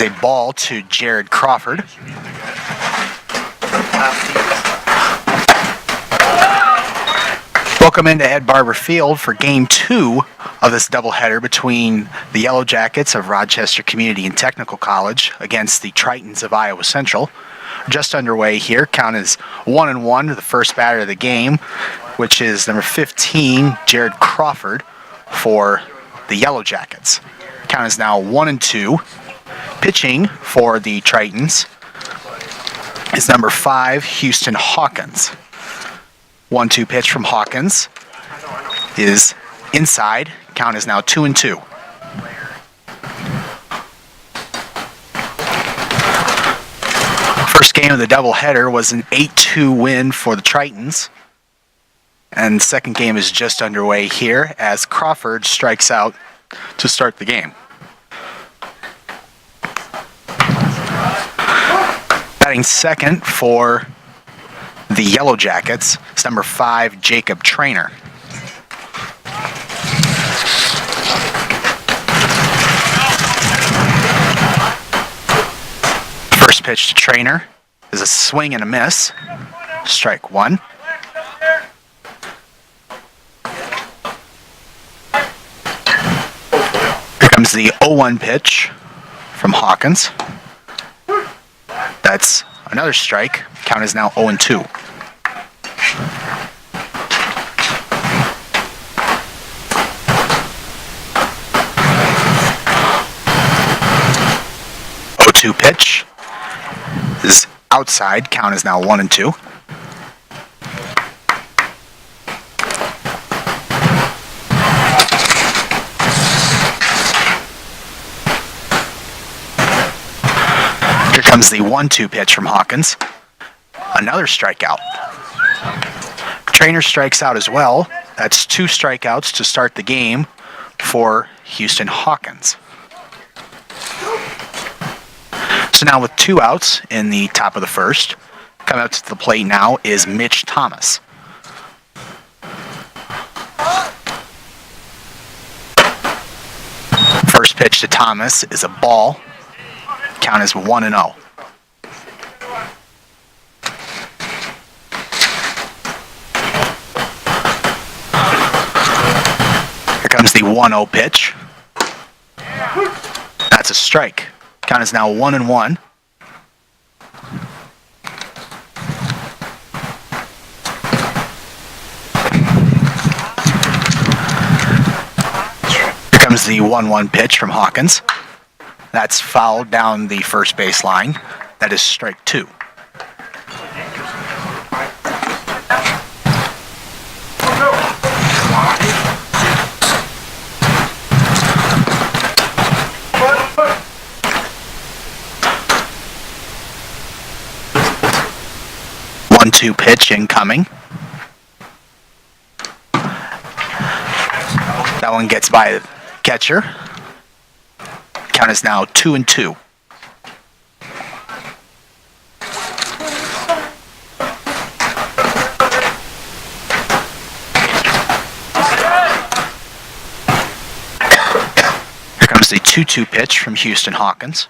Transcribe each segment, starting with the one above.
A ball to Jared Crawford. Welcome into Ed Barber Field for Game 2 of this doubleheader between the Yellow Jackets of Rochester Community and Technical College against the Tritons of Iowa Central. Just underway here. Count is 1-1 to the first batter of the game, which is number 15, Jared Crawford, for the Yellow Jackets. Count is now 1-2. Pitching for the Tritons is number 5, Houston Hawkins. 1-2 pitch from Hawkins is inside. Count is now 2-2. First game of the doubleheader was an 8-2 win for the Tritons. And the second game is just underway here as Crawford strikes out to start the game. Batting second for the Yellow Jackets is number 5, Jacob Trainer. First pitch to Trainer is a swing and a miss. Strike one. Here comes the 0-1 pitch from Hawkins. That's another strike. Count is now 0-2. Two pitch is outside. Count is now 1-2. Here comes the 1-2 pitch from Hawkins. Another strikeout. Trainer strikes out as well. That's 2 strikeouts to start the game for Houston Hawkins. So now with 2 outs in the top of the first, coming up to the plate now is Mitch Thomas. First pitch to Thomas is a ball. Count is 1-0. Here comes the 1-0 pitch. That's a strike. Count is now 1-1. Here comes the 1-1 pitch from Hawkins. That's fouled down the first base line. That is strike 2. One-two pitch incoming. That one gets by the catcher. Count is now 2-2. Here comes the 2-2 pitch from Houston Hawkins.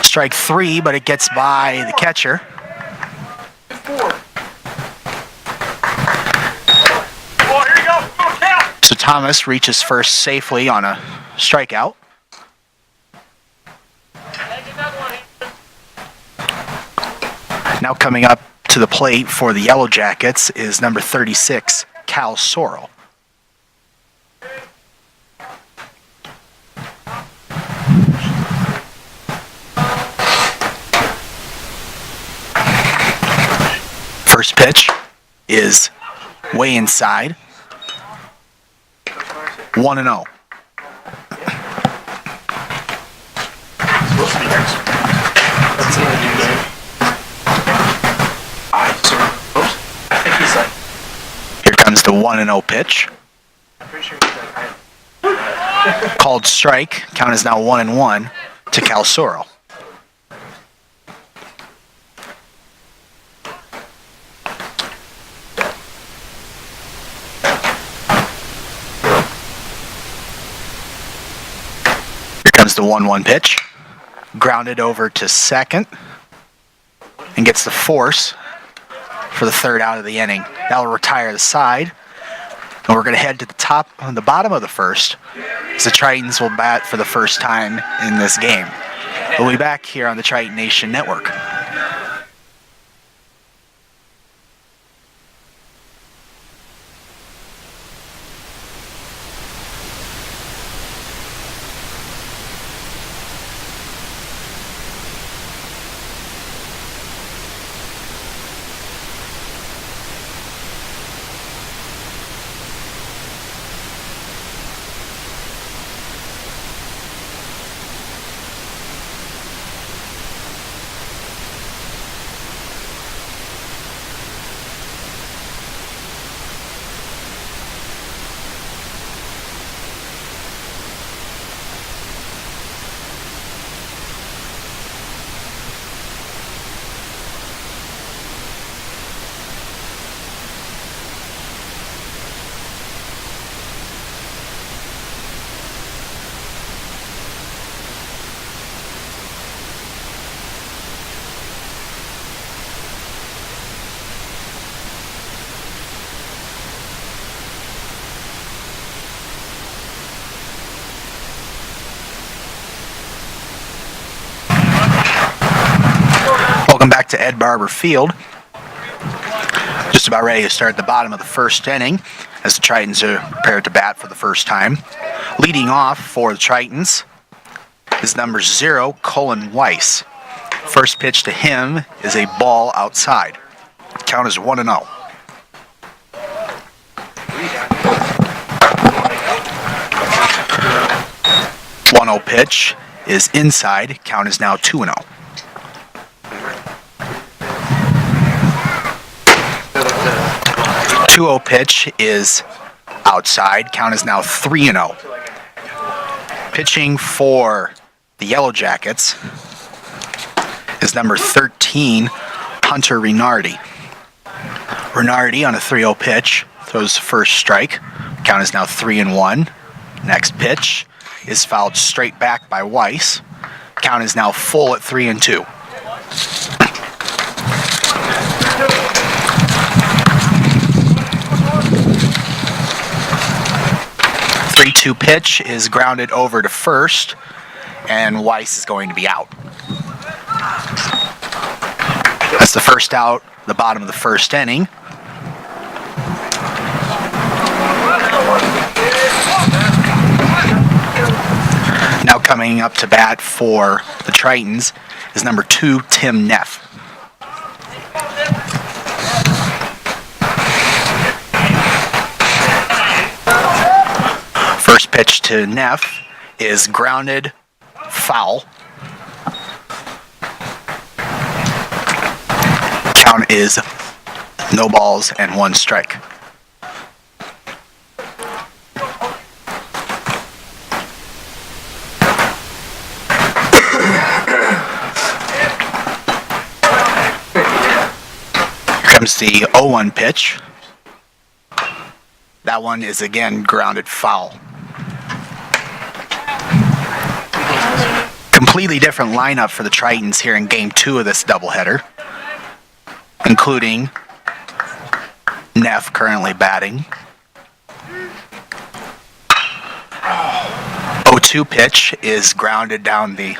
Strike 3, but it gets by the catcher. So Thomas reaches first safely on a strikeout. Now coming up to the plate for the Yellow Jackets is number 36, Cal Sorrell. First pitch is way inside. 1-0. Here comes the 1-0 pitch. Called strike. Count is now 1-1 to Cal Sorrell. Comes the 1-1 pitch. Grounded over to second. And gets the force for the third out of the inning. That'll retire the side. And we're going to head to the bottom of the first, as the Tritons will bat for the first time in this game. We'll be back here on the Triton Nation Network. Welcome back to Ed Barber Field. Just about ready to start the bottom of the first inning as the Tritons are prepared to bat for the first time. Leading off for the Tritons is number 0, Colin Weiss. First pitch to him is a ball outside. Count is 1-0. One-0 pitch is inside. Count is now 2-0. 2-0 pitch is outside. Count is now 3-0. Pitching for the Yellow Jackets is number 13, Hunter Renardi. Renardi on a 3-0 pitch throws first strike. Count is now 3-1. Next pitch is fouled straight back by Weiss. Count is now full at 3-2. The 3-2 pitch is grounded over to first, and Weiss is going to be out. That's the first out, the bottom of the first inning. Now coming up to bat for the Tritons is number 2, Tim Neff. First pitch to Neff is grounded, foul. Count is no balls and 1 strike. Here comes the 0-1 pitch. That one is again grounded foul. Completely different lineup for the Tritons here in Game 2 of this doubleheader, including Neff currently batting. 0-2 pitch is grounded down the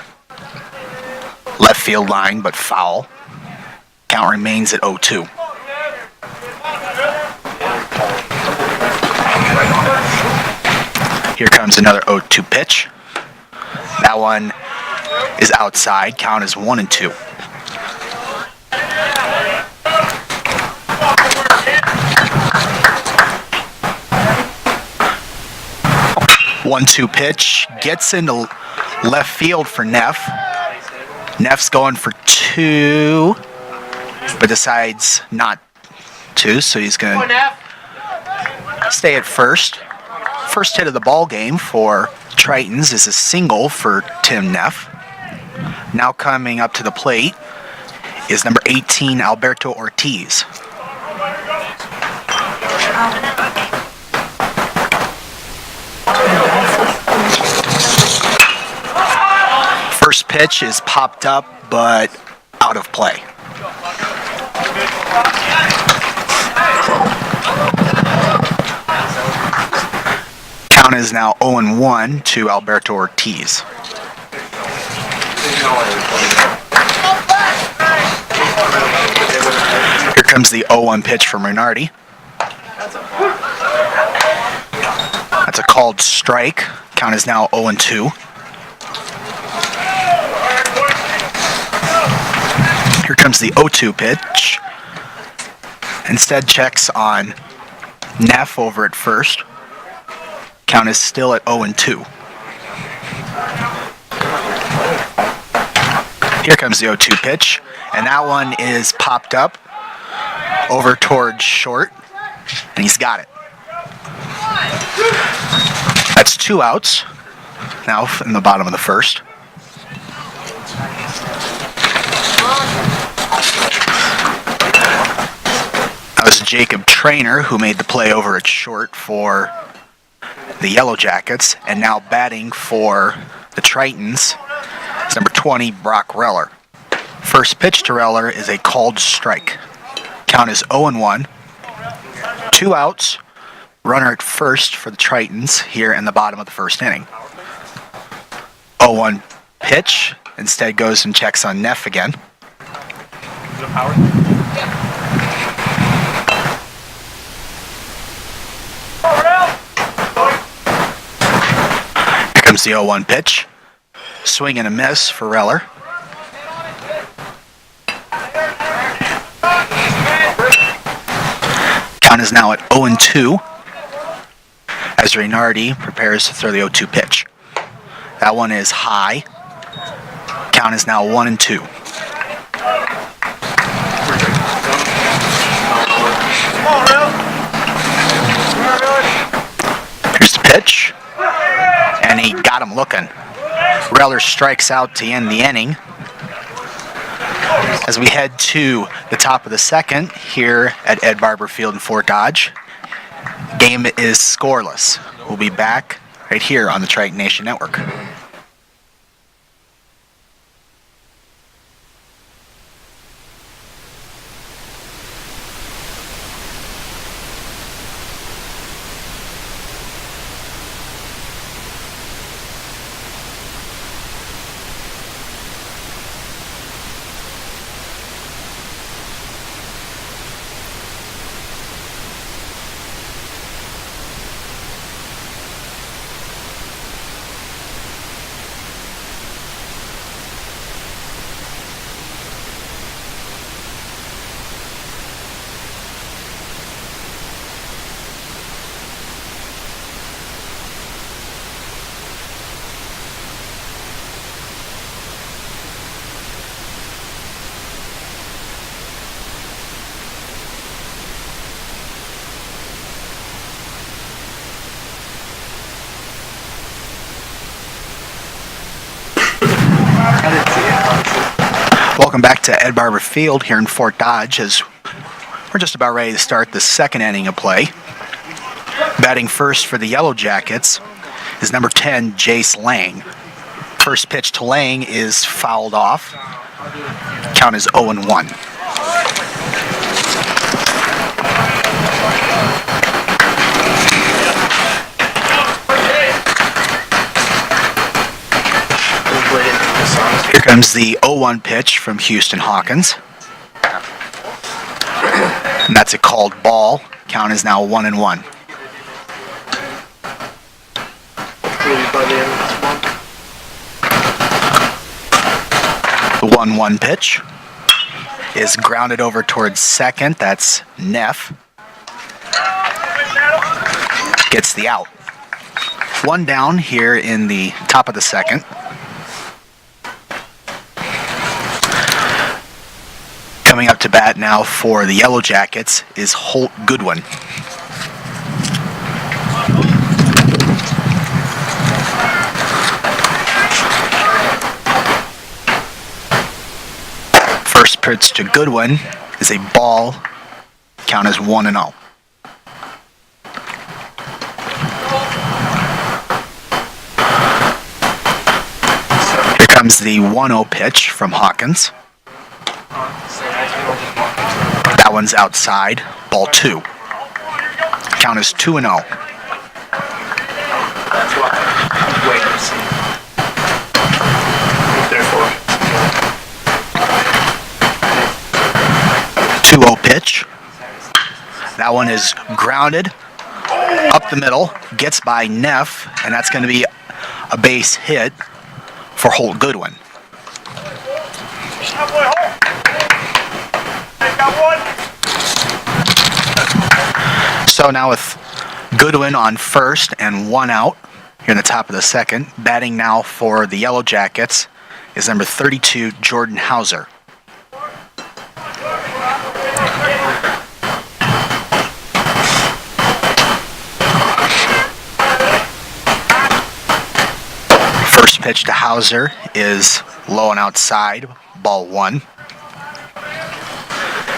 left field line, but foul. Count remains at 0-2. Here comes another 0-2 pitch. That one is outside. Count is 1-2. 1-2 pitch gets into left field for Neff. Neff's going for 2, but decides not to, so he's going to stay at first. First hit of the ball game for Tritons is a single for Tim Neff. Now coming up to the plate is number 18, Alberto Ortiz. First pitch is popped up, but out of play. Count is now 0-1 to Alberto Ortiz. Here comes the 0-1 pitch from Renardi. That's a called strike. Count is now 0-2. Here comes the 0-2 pitch. Instead checks on Neff over at first. Count is still at 0-2. Here comes the 0-2 pitch, and that one is popped up over towards short, and he's got it. That's 2 outs now in the bottom of the first. That was Jacob Trainer who made the play over at short for the Yellow Jackets, and now batting for the Tritons is number 20, Brock Reller. First pitch to Reller is a called strike. Count is 0-1. 2 outs. Runner at first for the Tritons here in the bottom of the first inning. 0-1 pitch. Instead goes and checks on Neff again. Here comes the 0-1 pitch. Swing and a miss for Reller. Count is now at 0-2 as Renardi prepares to throw the 0-2 pitch. That one is high. Count is now 1-2. Here's the pitch, and he got him looking. Reller strikes out to end the inning. As we head to the top of the second here at Ed Barber Field in Fort Dodge, game is scoreless. We'll be back right here on the Triton Nation Network. Welcome back to Ed Barber Field here in Fort Dodge as we're just about ready to start the second inning of play. Batting first for the Yellow Jackets is number 10, Jace Lang. First pitch to Lang is fouled off. Count is 0-1. Here comes the 0-1 pitch from Houston Hawkins. And that's a called ball. Count is now 1-1. The 1-1 pitch is grounded over towards second. That's Neff. Gets the out. One down here in the top of the second. Coming up to bat now for the Yellow Jackets is Holt Goodwin. First pitch to Goodwin is a ball. Count is 1-0. Here Comes the 1-0 pitch from Hawkins. That one's outside, ball 2. Count is 2-0. That's why I'm waiting to see. Therefore, 2-0 pitch. That one is grounded up the middle, gets by Neff, and that's going to be a base hit for Holt Goodwin. So now with Goodwin on first and 1 out here in the top of the second, batting now for the Yellow Jackets is number 32, Jordan Hauser. First pitch to Hauser is low and outside, ball 1. In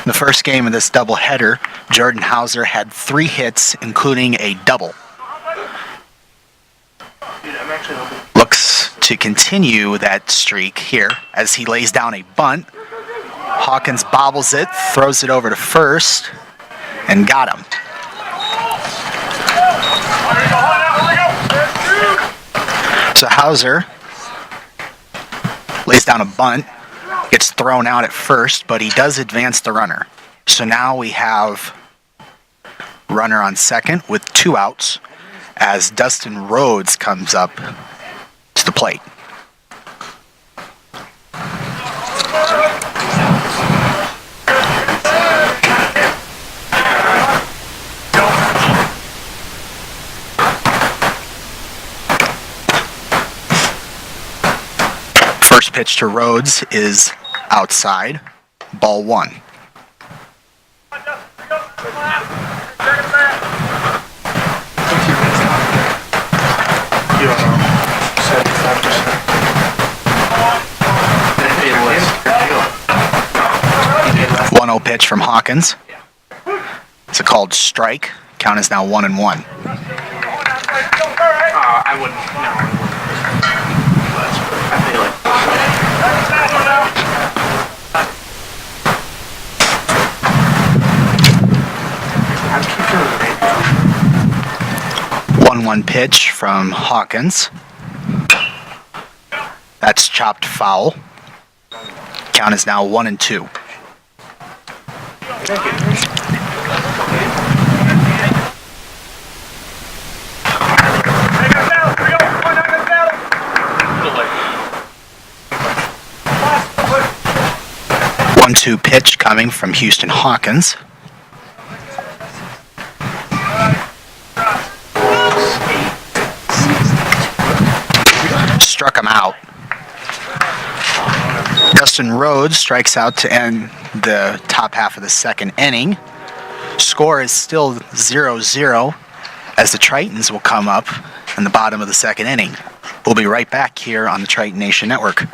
the first game of this doubleheader, Jordan Hauser had 3 hits, including a double. Looks to continue that streak here as he lays down a bunt. Hawkins bobbles it, throws it over to first, and got him. So Hauser lays down a bunt, gets thrown out at first, but he does advance the runner. So now we have runner on second with 2 outs as Dustin Rhodes comes up to the plate. First pitch to Rhodes is outside, ball 1. You don't know. 75%. 1-0 pitch from Hawkins. It's a called strike. Count is now 1-1. I wouldn't. No, I wouldn't. I feel like. 1-1 pitch from Hawkins. That's chopped foul. Count is now 1-2. One-two pitch coming from Houston Hawkins. Struck him out. Dustin Rhodes strikes out to end the top half of the second inning. Score is still 0-0 as the Tritons will come up in the bottom of the second inning. We'll be right back here on the Triton Nation Network.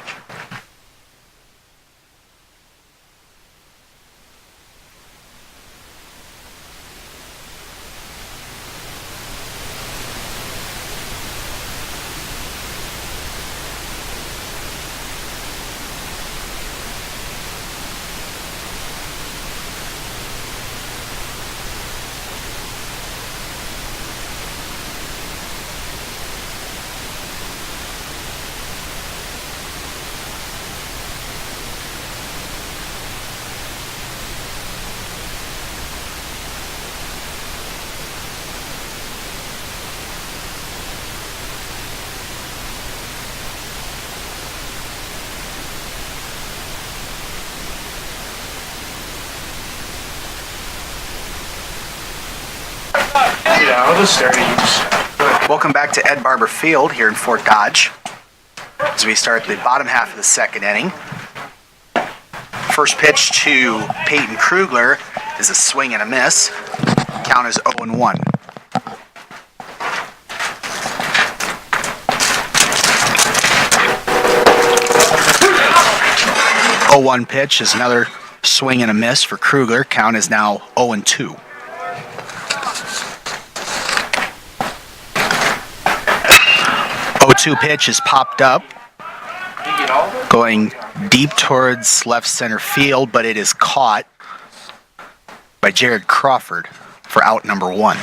Yeah, I'll just stare at you. Welcome back to Ed Barber Field here in Fort Dodge as we start the bottom half of the second inning. First pitch to Peyton Krugler is a swing and a miss. Count is 0-1. Oh, 1 pitch is another swing and a miss for Krugler. Count is now 0-2. 0-2 pitch is popped up. Going deep towards left center field, but it is caught by Jared Crawford for out number 1.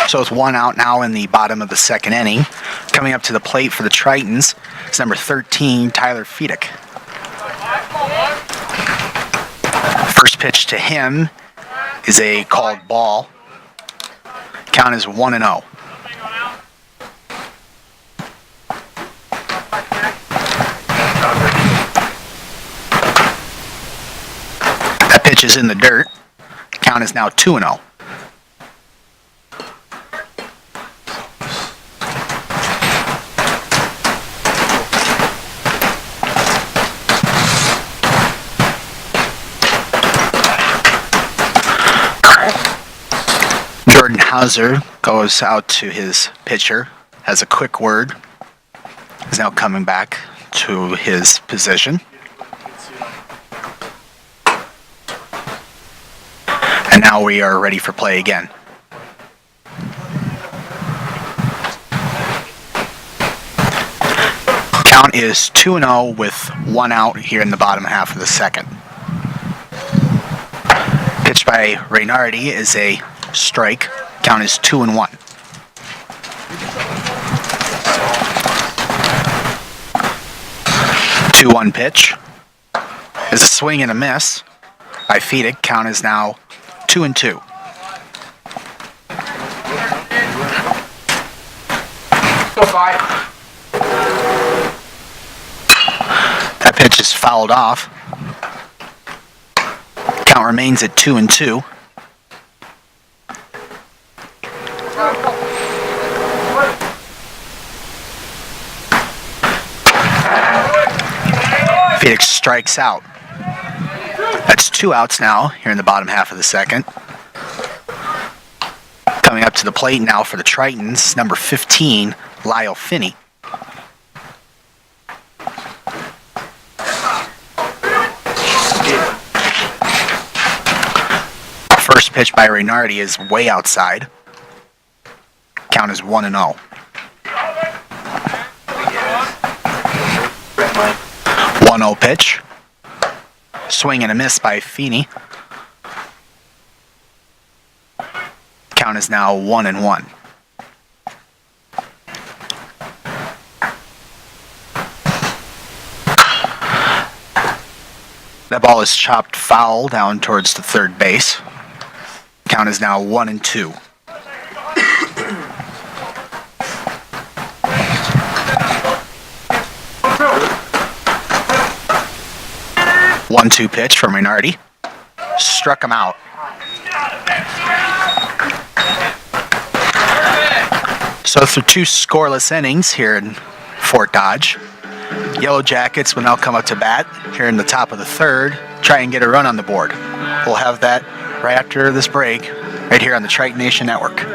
So it's 1 out now in the bottom of the second inning. Coming up to the plate for the Tritons is number 13, Tyler Feedick. First pitch to him is a called ball. Count is 1-0. That pitch is in the dirt. Count is now 2-0. Jordan Hauser goes out to his pitcher, has a quick word, is now coming back to his position. And now we are ready for play again. Count is 2-0 with 1 out here in the bottom half of the second. Pitch by Reynardi is a strike. Count is 2-1. Two-one pitch is a swing and a miss by Feedick. Count is now 2-2. That pitch is fouled off. Count remains at 2-2. Feedick strikes out. That's 2 outs now here in the bottom half of the second. Coming up to the plate now for the Tritons, number 15, Lyle Finney. First pitch by Reynardi is way outside. Count is 1-0. 1-0 pitch. Swing and a miss by Feeney. Count is now 1-1. That ball is chopped foul down towards the third base. Count is now 1-2. 1-2 pitch from Reynardi. Struck him out. So through 2 scoreless innings here in Fort Dodge, Yellow Jackets will now come up to bat here in the top of the third, try and get a run on the board. We'll have that right after this break, right here on the Triton Nation Network.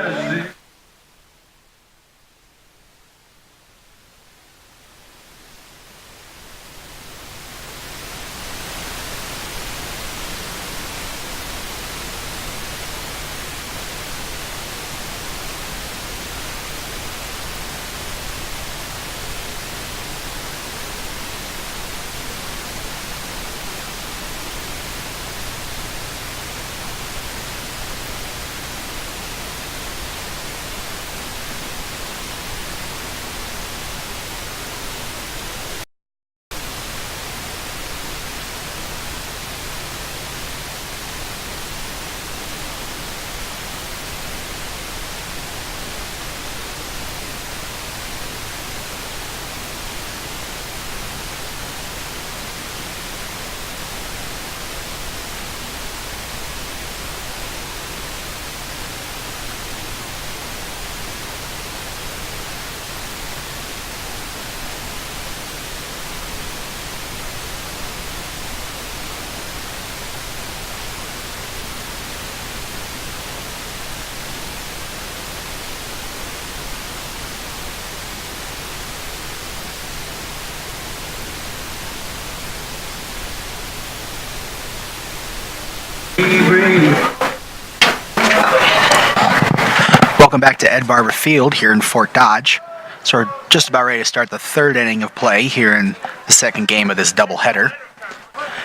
Welcome back to Ed Barber Field here in Fort Dodge. So we're just about ready to start the third inning of play here in the second game of this doubleheader.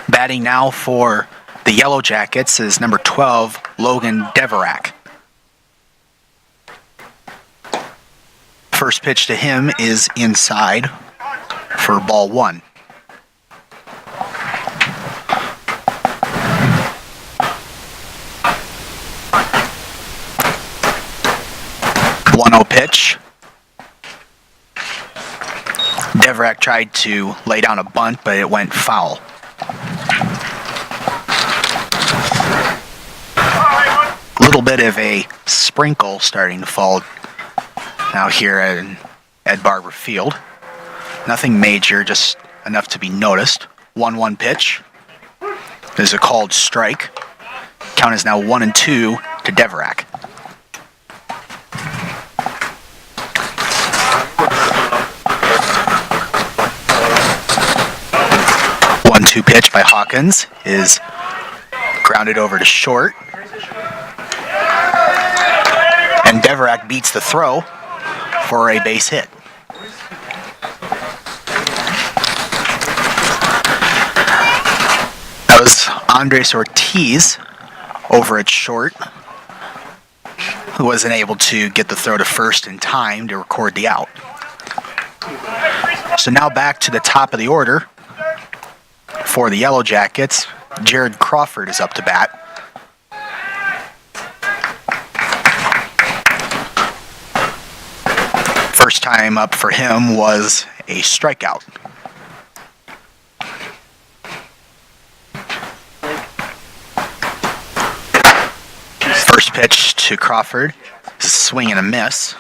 Batting now for the Yellow Jackets is number 12, Logan Deverak. First pitch to him is inside for ball one. Pitch. Deverak tried to lay down a bunt, but it went foul. A little bit of a sprinkle starting to fall now here at Ed Barber Field. Nothing major, just enough to be noticed. 1-1 pitch. There's a called strike. Count is now 1-2 to Deverak. 1-2 pitch by Hawkins is grounded over to short. And Deverak beats the throw for a base hit. That was Andres Ortiz over at short, who wasn't able to get the throw to first in time to record the out. So now back to the top of the order. For the Yellow Jackets, Jared Crawford is up to bat. First time up for him was a strikeout. First pitch to Crawford is a swing and a miss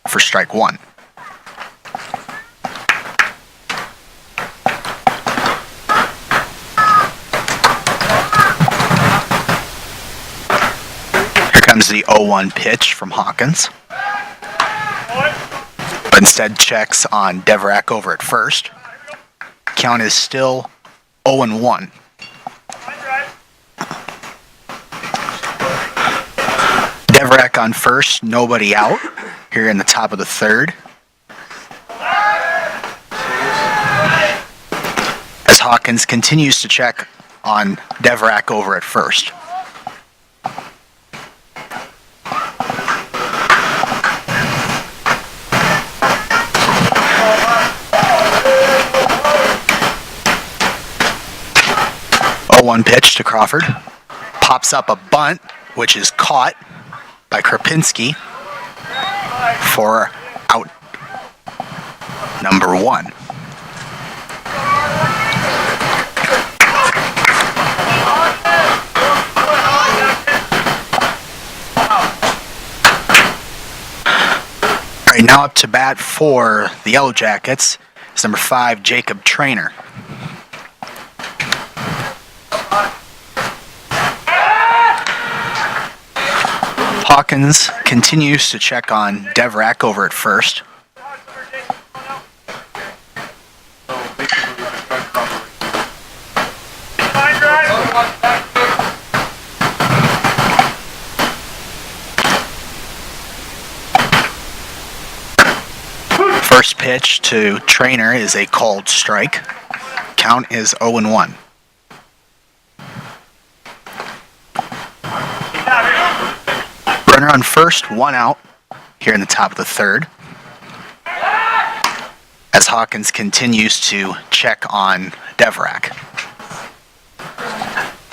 for strike one. Comes the 0-1 pitch from Hawkins, but instead checks on Deverak over at first. Count is still 0-1. Deverak on first, nobody out here in the top of the third. As Hawkins continues to check on Deverak over at first. One pitch to Crawford. Pops up a bunt, which is caught by Krapinski for out number one. All right, now up to bat for the Yellow Jackets is number 5, Jacob Trainer. Hawkins continues to check on Deverak over at first. First pitch to Trainer is a called strike. Count is 0-1. Runner on first, one out here in the top of the third. As Hawkins continues to check on Deverak.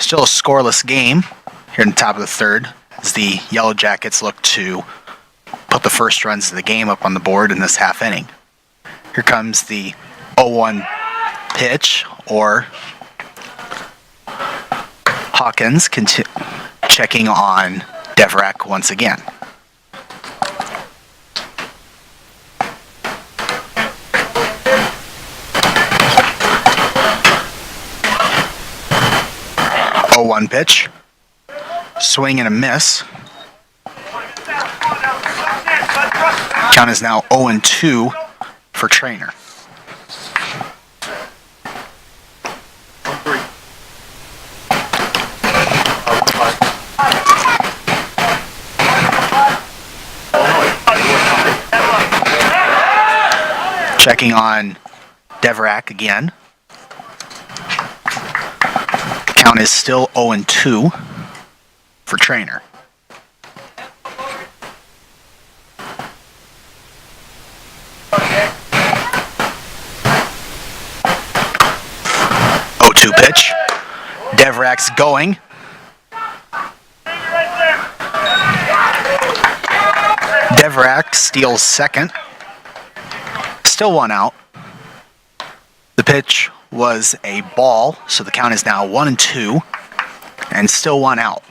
Still a scoreless game here in the top of the third as the Yellow Jackets look to put the first runs of the game up on the board in this half inning. Here comes the 0-1 pitch, or Hawkins checking on Deverak once again. One pitch, swing and a miss. Count is now 0-2 for Trainer. Checking on Deverak again. The count is still 0-2 for Trainer. Pitch. Deverak's going. Deverak steals second. Still one out. The pitch was a ball, so the count is now 1-2, and still one out.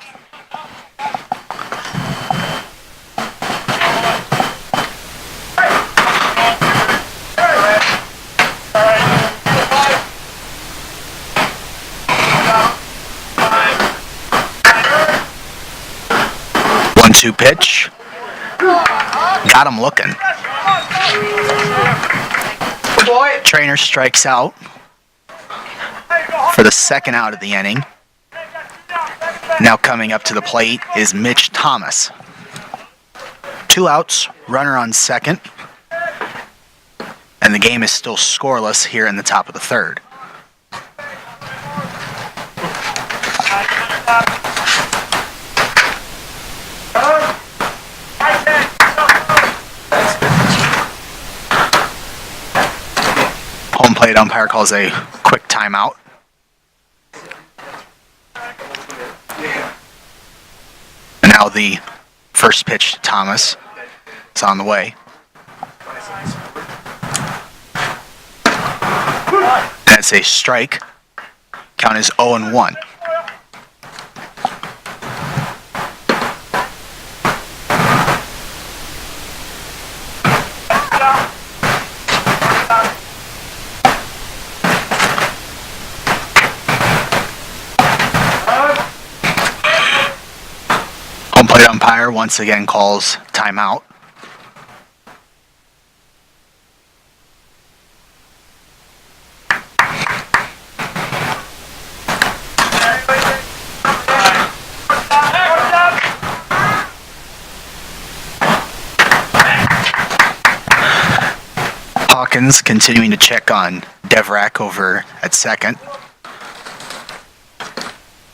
Two pitch. Got him looking. Trainer strikes out for the second out of the inning. Now coming up to the plate is Mitch Thomas. 2 outs, runner on second. And the game is still scoreless here in the top of the third. Home plate umpire calls a quick timeout. And now the first pitch to Thomas is on the way. That's a strike. Count is 0-1. Home plate umpire once again calls timeout. Hawkins continuing to check on Deverak over at second.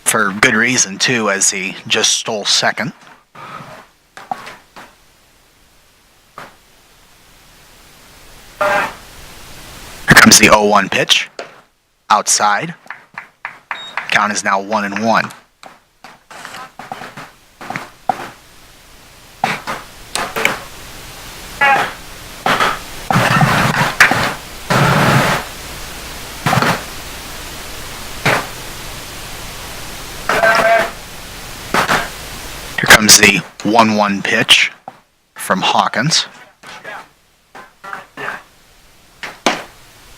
For good reason, too, as he just stole second. Here comes the 0-1 pitch. Outside. Count is now 1-1. Comes the 1-1 pitch from Hawkins.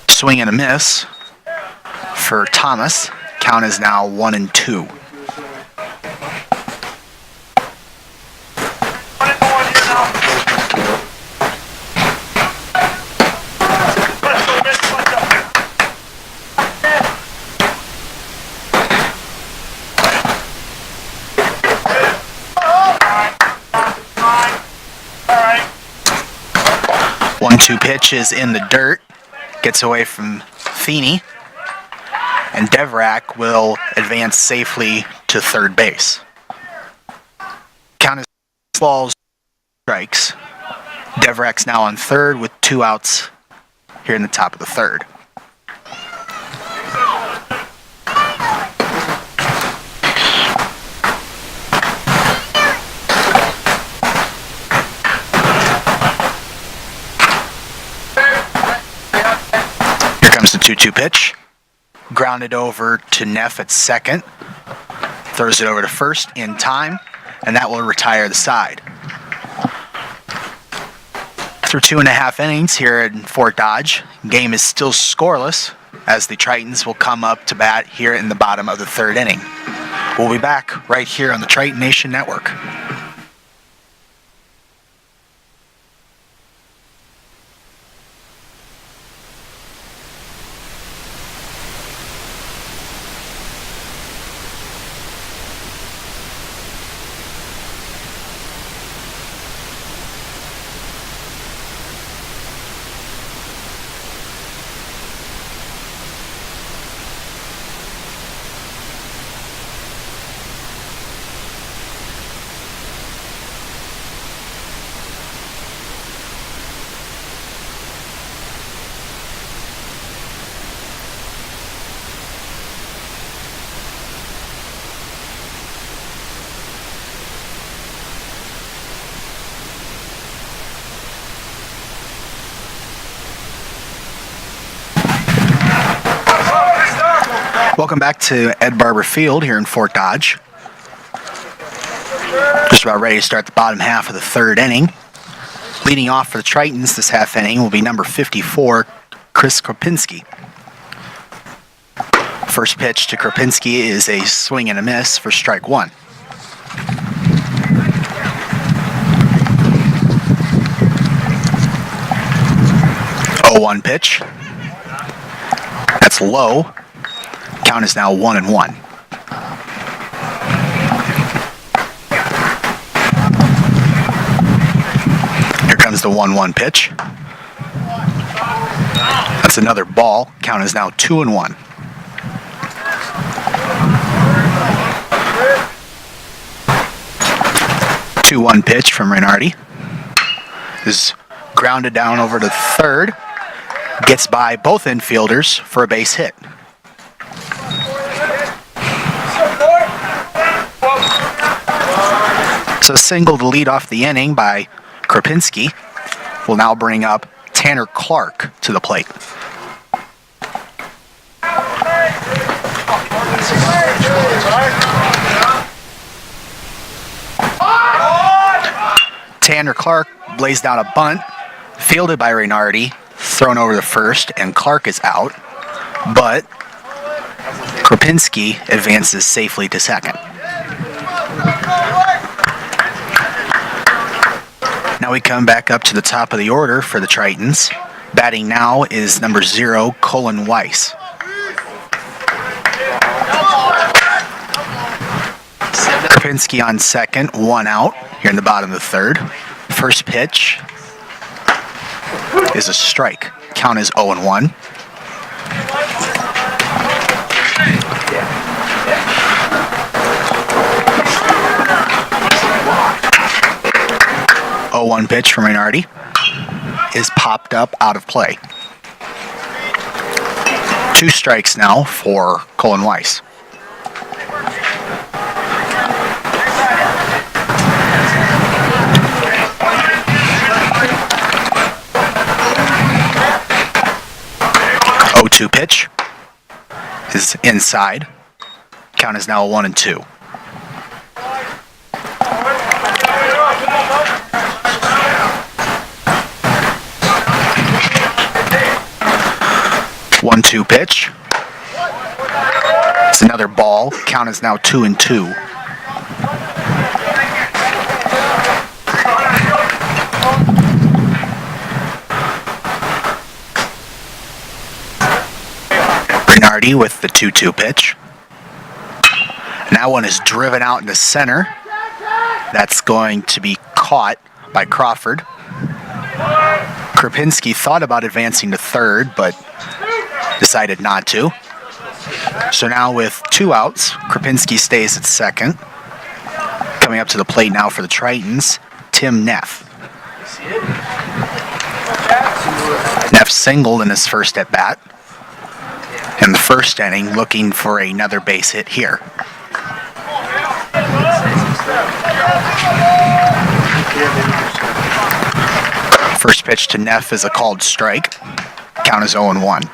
Swing and a miss for Thomas. Count is now 1-2. Two pitches in the dirt, gets away from Feeney, and Deverak will advance safely to third base. Count is balls, strikes. Deverak's now on third with 2 outs here in the top of the third. Comes the 2-2 pitch. Grounded over to Neff at second. Throws it over to first in time, and that will retire the side. Through 2.5 innings here in Fort Dodge, game is still scoreless as the Tritons will come up to bat here in the bottom of the third inning. We'll be back right here on the Triton Nation Network. Welcome back to Ed Barber Field here in Fort Dodge. Just about ready to start the bottom half of the third inning. Leading off for the Tritons this half inning will be number 54, Chris Kropinski. First pitch to Kropinski is a swing and a miss for strike one. Oh, 1 pitch. That's low. Count is now 1-1. Here comes the 1-1 pitch. That's another ball. Count is now 2-1. Two 1 pitch from Renardi is grounded down over to third. Gets by both infielders for a base hit. So a single to lead off the inning by Kropinski will now bring up Tanner Clark to the plate. Tanner Clark lays down a bunt, fielded by Renardi, thrown over the first, and Clark is out, but Kropinski advances safely to second. Now we come back up to the top of the order for the Tritons. Batting now is number 0, Colin Weiss. Kropinski on second, 1 out here in the bottom of the third. First pitch is a strike. Count is 0-1. Oh, 1 pitch from Renardi is popped up out of play. 2 strikes now for Colin Weiss. Oh, 2 pitch is inside. Count is now 1-2. One-two pitch. It's another ball. Count is now 2-2. Renardi with the 2-2 pitch. And that one is driven out into center. That's going to be caught by Crawford. Kropinski thought about advancing to third, but decided not to. So now with 2 outs, Kropinski stays at second. Coming up to the plate now for the Tritons, Tim Neff. Neff singled in his first at bat in the first inning, looking for another base hit here. First pitch to Neff is a called strike. Count is 0-1.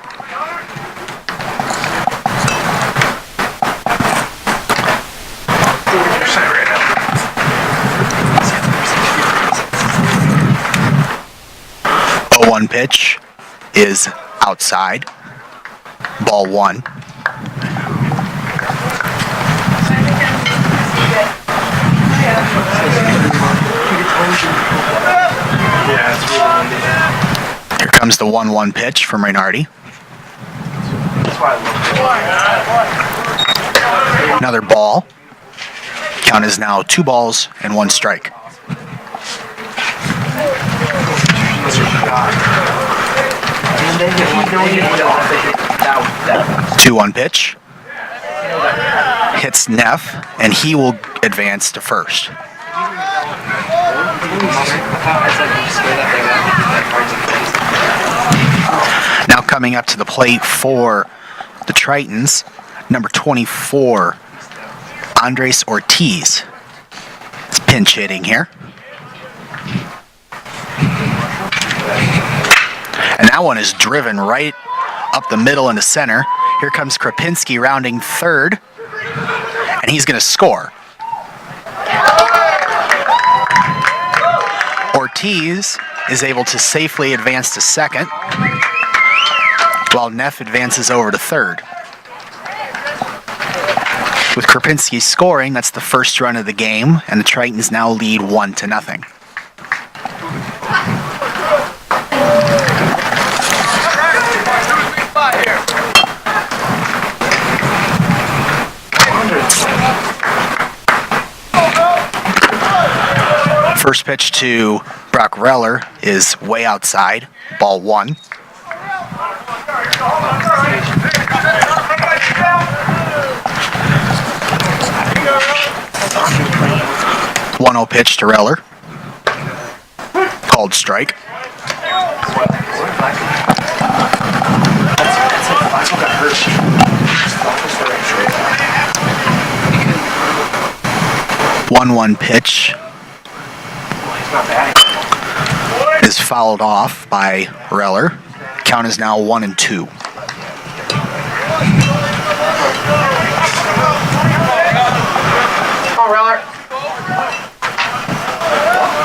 One pitch is outside. Ball 1. Here comes the 1-1 pitch from Renardi. Another ball. Count is now 2 balls and 1 strike. 2-1 pitch. Hits Neff, and he will advance to first. Now coming up to the plate for the Tritons, number 24, Andres Ortiz. It's pinch hitting here. And that one is driven right up the middle into center. Here comes Krapinski rounding third, and he's going to score. Ortiz is able to safely advance to second, while Neff advances over to third. With Krapinski scoring, that's the first run of the game, and the Tritons now lead 1-0. First pitch to Brock Reller is way outside, ball 1. One 0 pitch to Reller. Called strike. One pitch is fouled off by Reller. Count is now 1-2.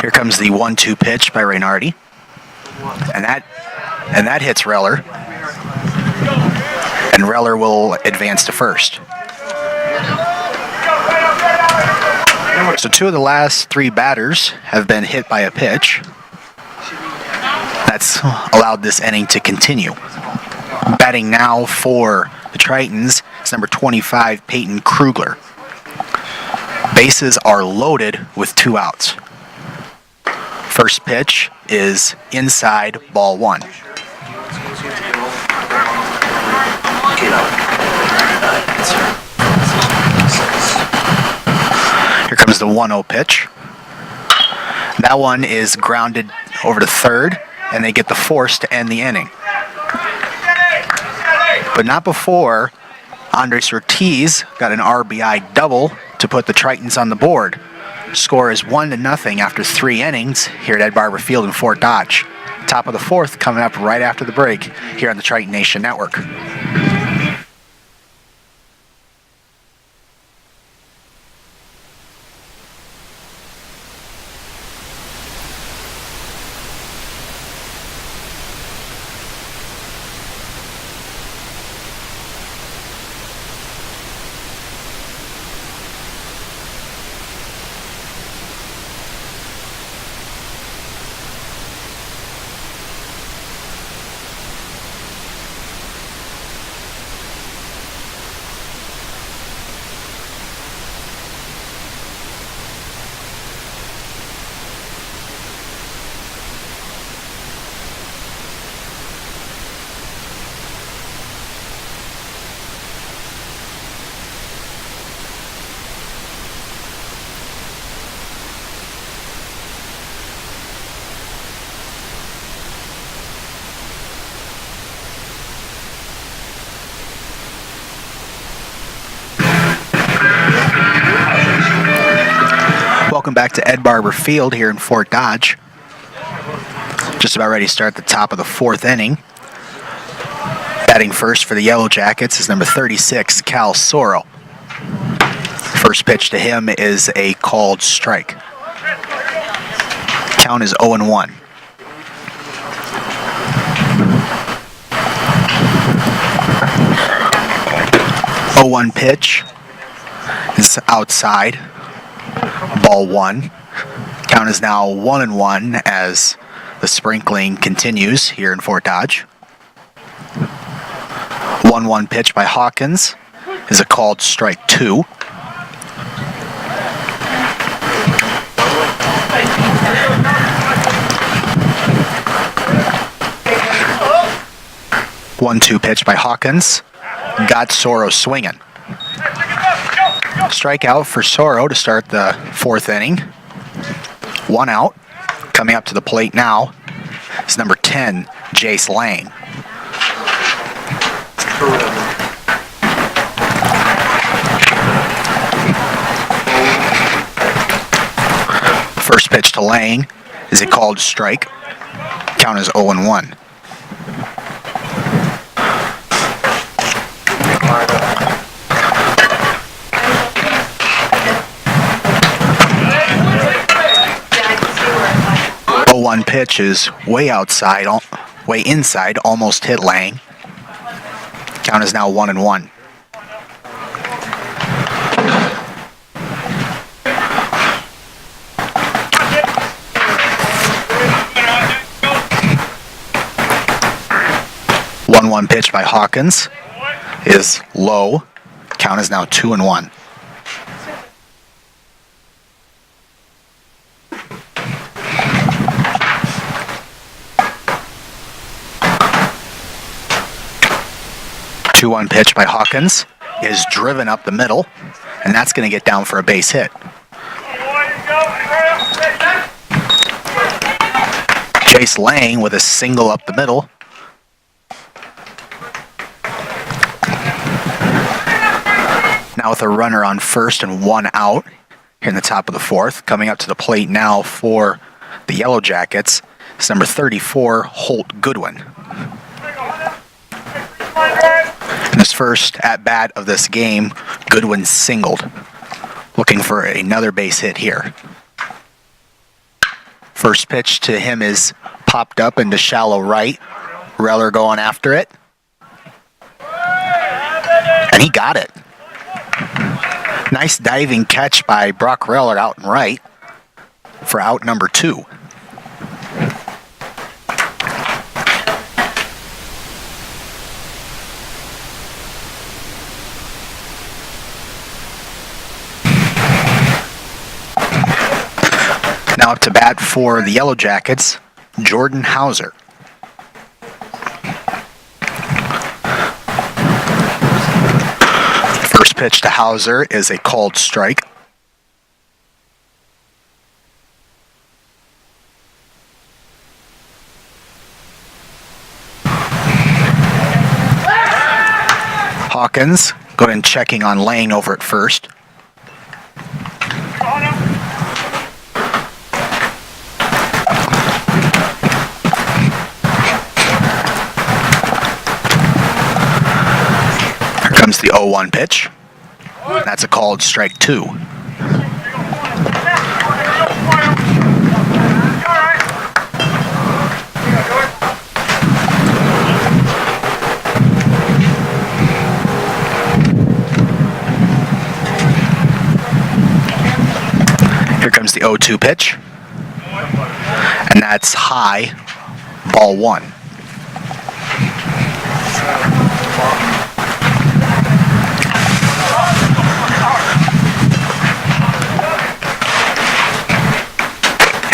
Here comes the 1-2 pitch by Reynardi. And that hits Reller. And Reller will advance to first. So 2 of the last 3 batters have been hit by a pitch. That's allowed this inning to continue. Batting now for the Tritons is number 25, Peyton Krugler. Bases are loaded with 2 outs. First pitch is inside, ball 1. Here comes the 1-0 pitch. That one is grounded over to third, and they get the force to end the inning. But not before Andres Ortiz got an RBI double to put the Tritons on the board. Score is 1-0 after 3 innings here at Ed Barber Field in Fort Dodge. Top of the 4th coming up right after the break here on the Triton Nation Network. Welcome back to Ed Barber Field here in Fort Dodge. Just about ready to start the top of the 4th inning. Batting first for the Yellow Jackets is number 36, Cal Soro. First pitch to him is a called strike. Count is 0-1. Oh, 1 pitch is outside. Ball 1. Count is now 1-1 as the sprinkling continues here in Fort Dodge. 1-1 pitch by Hawkins is a called strike 2. One-two pitch by Hawkins. Got Soro swinging. Strikeout for Soro to start the 4th inning. 1 out. Coming up to the plate now is number 10, Jace Lang. First pitch to Lang is a called strike. Count is 0-1. One pitch is way outside, way inside, almost hit Lang. Count is now 1-1. One pitch by Hawkins is low. Count is now 2-1. One pitch by Hawkins is driven up the middle, and that's going to get down for a base hit. Jace Lang with a single up the middle. Now with a runner on first and one out here in the top of the fourth. Coming up to the plate now for the Yellow Jackets is number 34, Holt Goodwin. In his first at-bat of this game, Goodwin singled, looking for another base hit here. First pitch to him is popped up into shallow right. Reller going after it. And he got it. Nice diving catch by Brock Reller out and right for out number 2. Now up to bat for the Yellow Jackets, Jordan Hauser. First pitch to Hauser is a called strike. Hawkins going and checking on Lane over at first. Comes the 0-1 pitch. That's a called strike 2. Here comes the 0-2 pitch. And that's high, ball 1.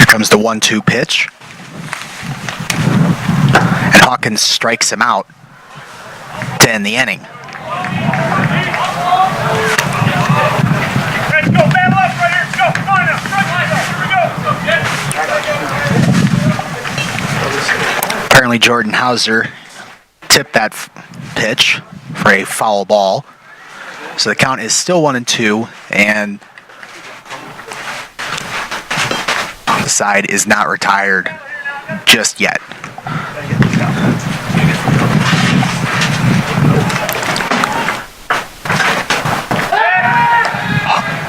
Comes the 1-2 pitch, and Hawkins strikes him out to end the inning. Let's go, battle up right here. Go, come on now. Here we go. Apparently Jordan Hauser tipped that pitch for a foul ball, so the count is still 1-2, and the side is not retired just yet.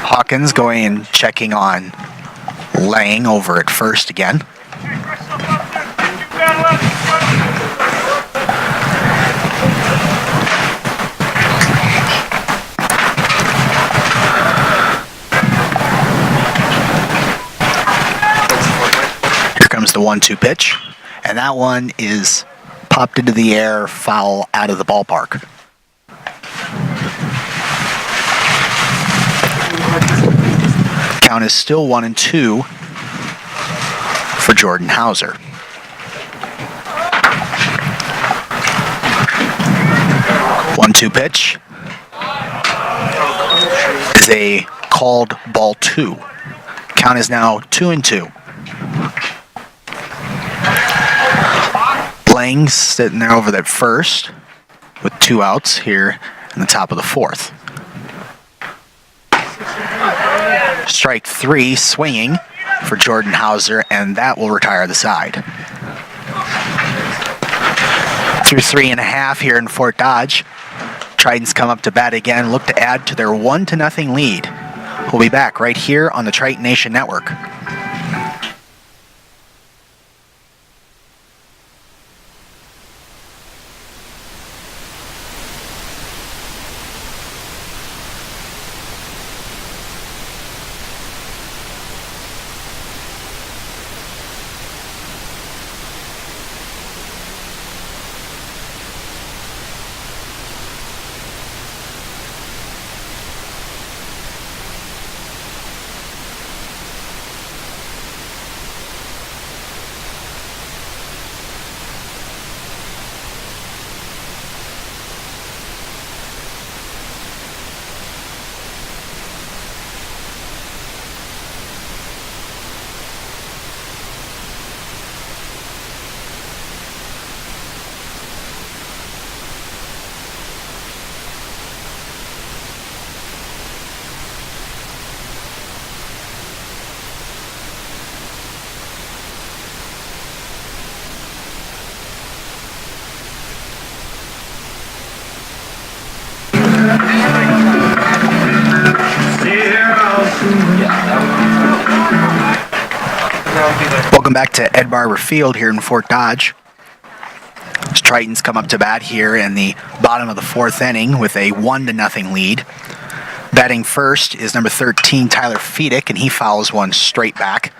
Hawkins going and checking on Lang over at first again. The 1-2 pitch, and that one is popped into the air, foul out of the ballpark. Count is still 1-2 for Jordan Hauser. One-two pitch is a called ball 2. Count is now 2-2. Lang sitting there over that first with 2 outs here in the top of the 4th. Strike 3 swinging for Jordan Hauser, and that will retire the side. Through 3.5 here in Fort Dodge, Tritons come up to bat again, look to add to their 1-0 lead. We'll be back right here on the Triton Nation Network. Welcome back to Ed Barber Field here in Fort Dodge. As Tritons come up to bat here in the bottom of the 4th inning with a 1-0 lead. Batting first is number 13, Tyler Feedick, and he fouls one straight back.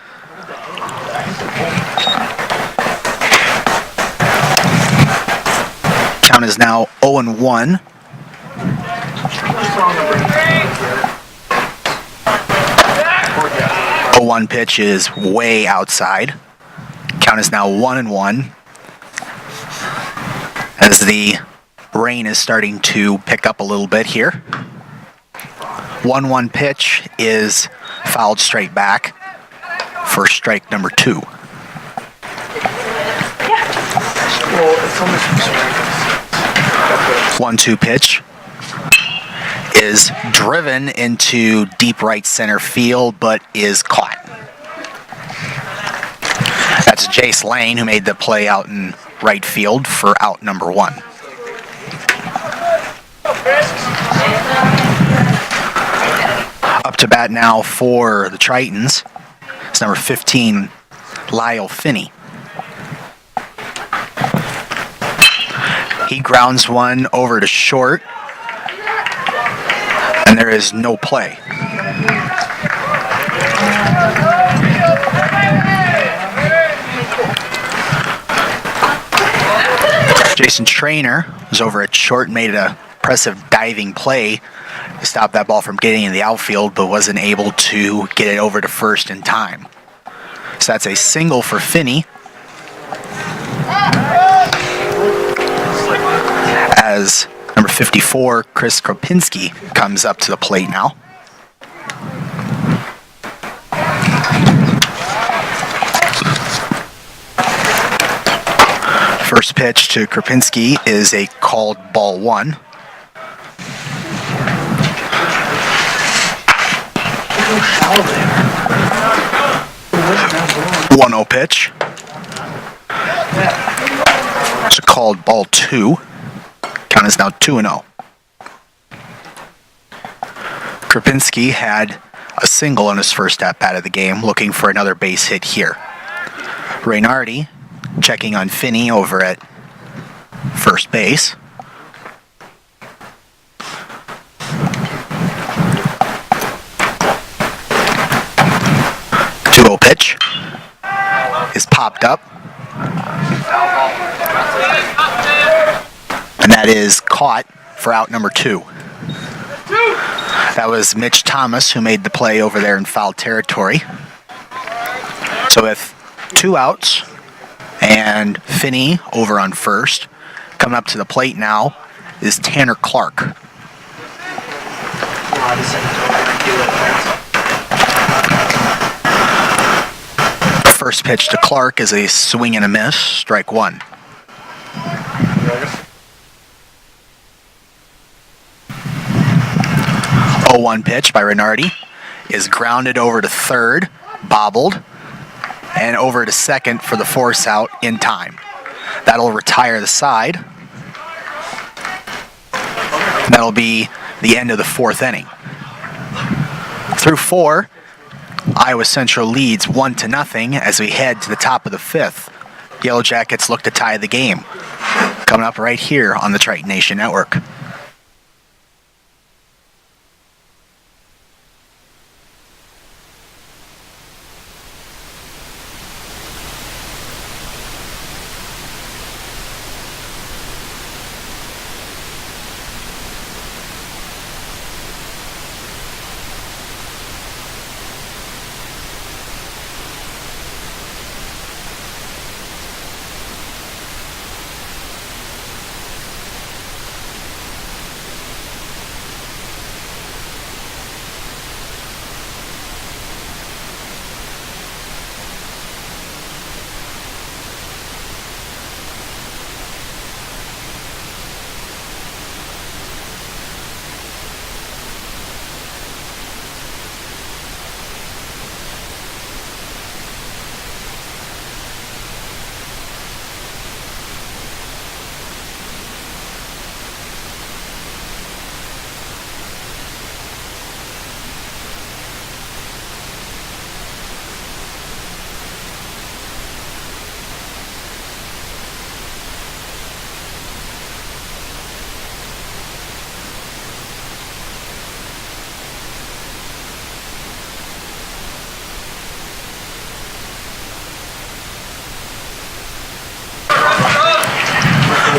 Count is now 0-1. The 1 pitch is way outside. Count is now 1-1 as the rain is starting to pick up a little bit here. 1-1 pitch is fouled straight back for strike number 2. 1-2 pitch is driven into deep right center field, but is caught. That's Jace Lane, who made the play out in right field for out number 1. Up to bat now for the Tritons. It's number 15, Lyle Finney. He grounds one over to short, and there is no play. Jason Trainer was over at short and made an impressive diving play to stop that ball from getting in the outfield, but wasn't able to get it over to first in time. So that's a single for Finney. As number 54, Chris Kropinski, comes up to the plate now. First pitch to Kropinski is a called ball 1. One 1-0 pitch. It's a called ball 2. Count is now 2-0. Kropinski had a single on his first at-bat of the game, looking for another base hit here. Reynardi checking on Finney over at first base. The 2-0 pitch is popped up. And that is caught for out number 2. That was Mitch Thomas who made the play over there in foul territory. So with 2 outs and Finney over on first, coming up to the plate now is Tanner Clark. First pitch to Clark is a swing and a miss, strike 1. The 0-1 pitch by Reynardi is grounded over to third, bobbled, and over to second for the force out in time. That'll retire the side. That'll be the end of the fourth inning. Through 4, Iowa Central leads 1-0 as we head to the top of the 5th. Yellow Jackets look to tie the game. Coming up right here on the Triton Nation Network.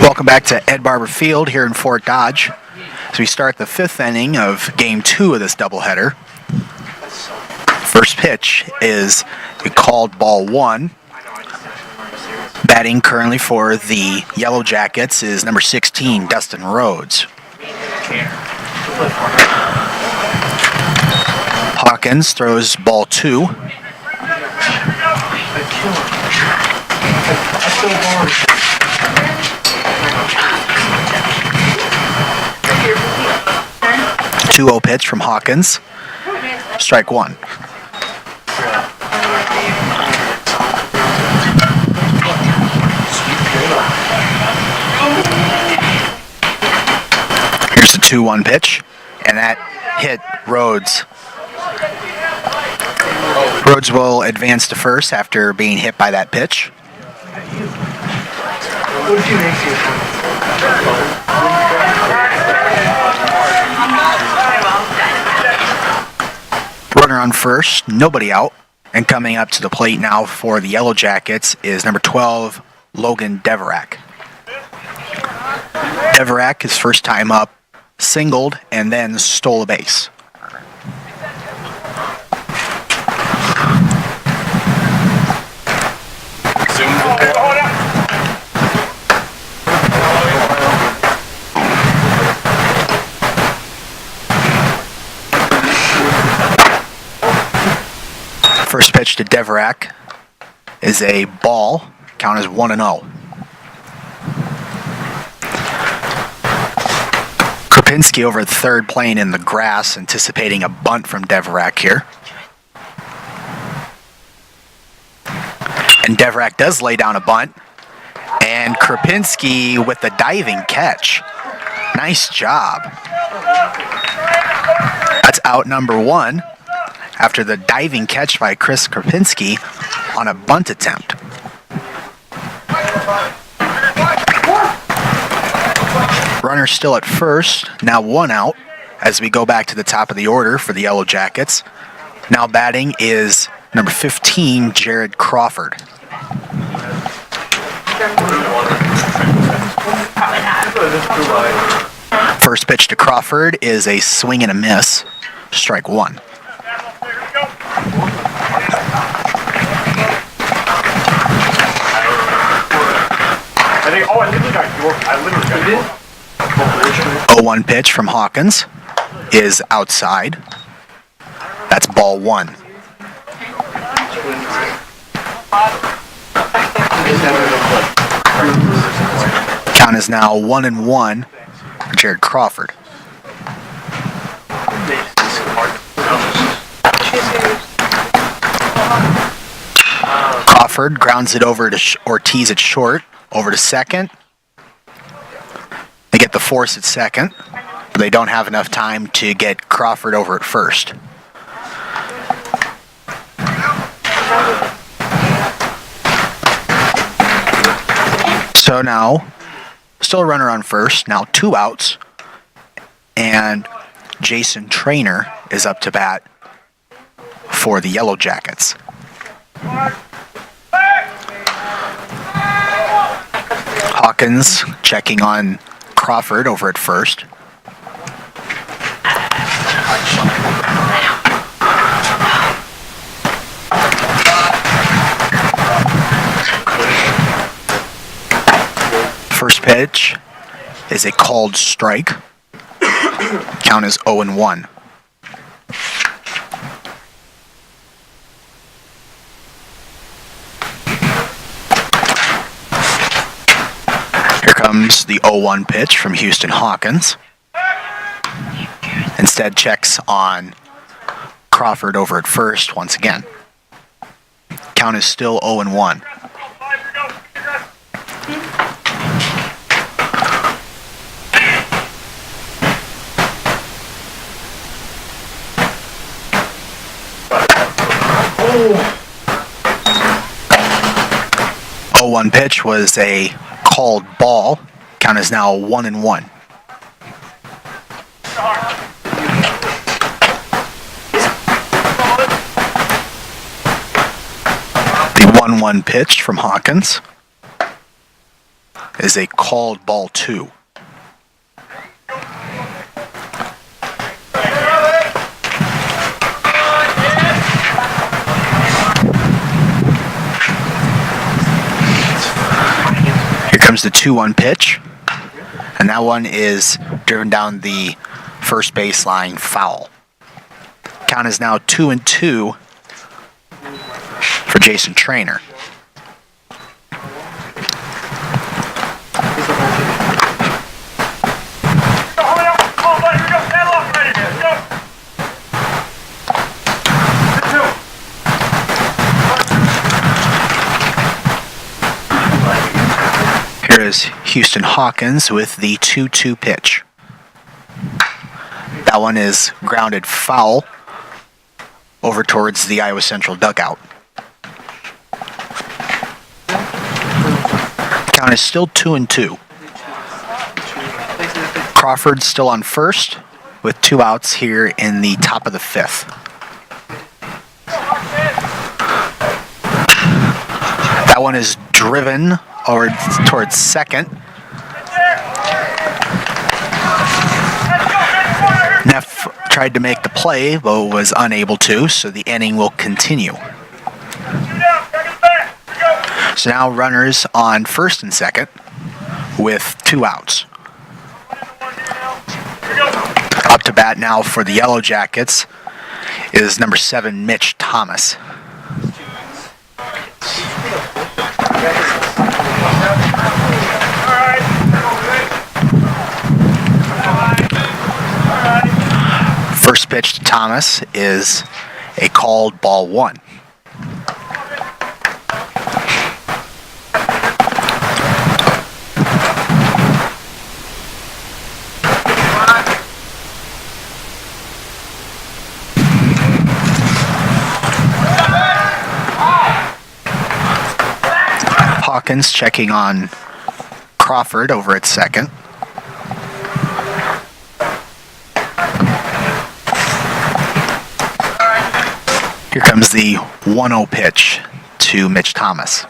Welcome back to Ed Barber Field here in Fort Dodge as we start the 5th inning of Game 2 of this doubleheader. First pitch is a called ball 1. Batting currently for the Yellow Jackets is number 16, Dustin Rhodes. Hawkins throws ball 2. Two-0 pitch from Hawkins. Strike 1. Here's the 2-1 pitch, and that hit Rhodes. Rhodes will advance to first after being hit by that pitch. Runner on first, nobody out. And coming up to the plate now for the Yellow Jackets is number 12, Logan Deverak. Deverak, his first time up, singled and then stole a base. First pitch to Deverak is a ball. Count is 1-0. Krupinski over at third playing in the grass, anticipating a bunt from Deverak here. And Deverak does lay down a bunt. And Krupinski with the diving catch. Nice job. That's out number 1. After the diving catch by Chris Krupinski on a bunt attempt. Runner still at first, now 1 out as we go back to the top of the order for the Yellow Jackets. Now batting is number 15, Jared Crawford. First pitch to Crawford is a swing and a miss, strike 1. Oh, 0-1 pitch from Hawkins is outside. That's ball 1. Count is now 1-1 for Jared Crawford. Crawford grounds it over to Ortiz at short, over to second. They get the force at second. but they don't have enough time to get Crawford over at first. So now, still a runner on first, now 2 outs, and Jason Trainer is up to bat for the Yellow Jackets. Hawkins checking on Crawford over at first. First pitch is a called strike. Count is 0-1. Here comes the 0-1 pitch from Houston Hawkins. Instead checks on Crawford over at first once again. Count is still 0-1. Oh. 0-1 pitch was a called ball. Count is now 1-1. The 1-1 pitch from Hawkins is a called ball 2. Comes the 2-1 pitch, and that one is driven down the first baseline foul. Count is now 2-2 for Jason Trainer. Here is Houston Hawkins with the 2-2 pitch. That one is grounded foul over towards the Iowa Central dugout. Count is still 2-2. Crawford still on first with 2 outs here in the top of the 5th. That one is driven over towards second. Neff tried to make the play, but was unable to, so the inning will continue. So now runners on first and second with 2 outs. Up to bat now for the Yellow Jackets is number 7, Mitch Thomas. First pitch to Thomas is a called ball 1. Hawkins checking on Crawford over at second. Here comes the 1-0 pitch to Mitch Thomas.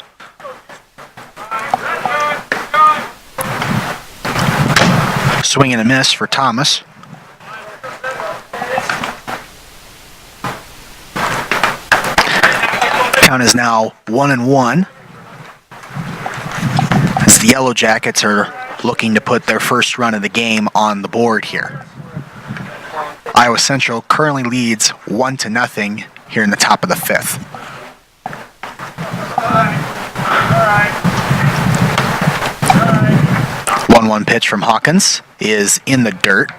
Swing and a miss for Thomas. Count is now 1-1. As the Yellow Jackets are looking to put their first run of the game on the board here. Iowa Central currently leads 1-0 here in the top of the 5th. One 1-1 pitch from Hawkins is in the dirt.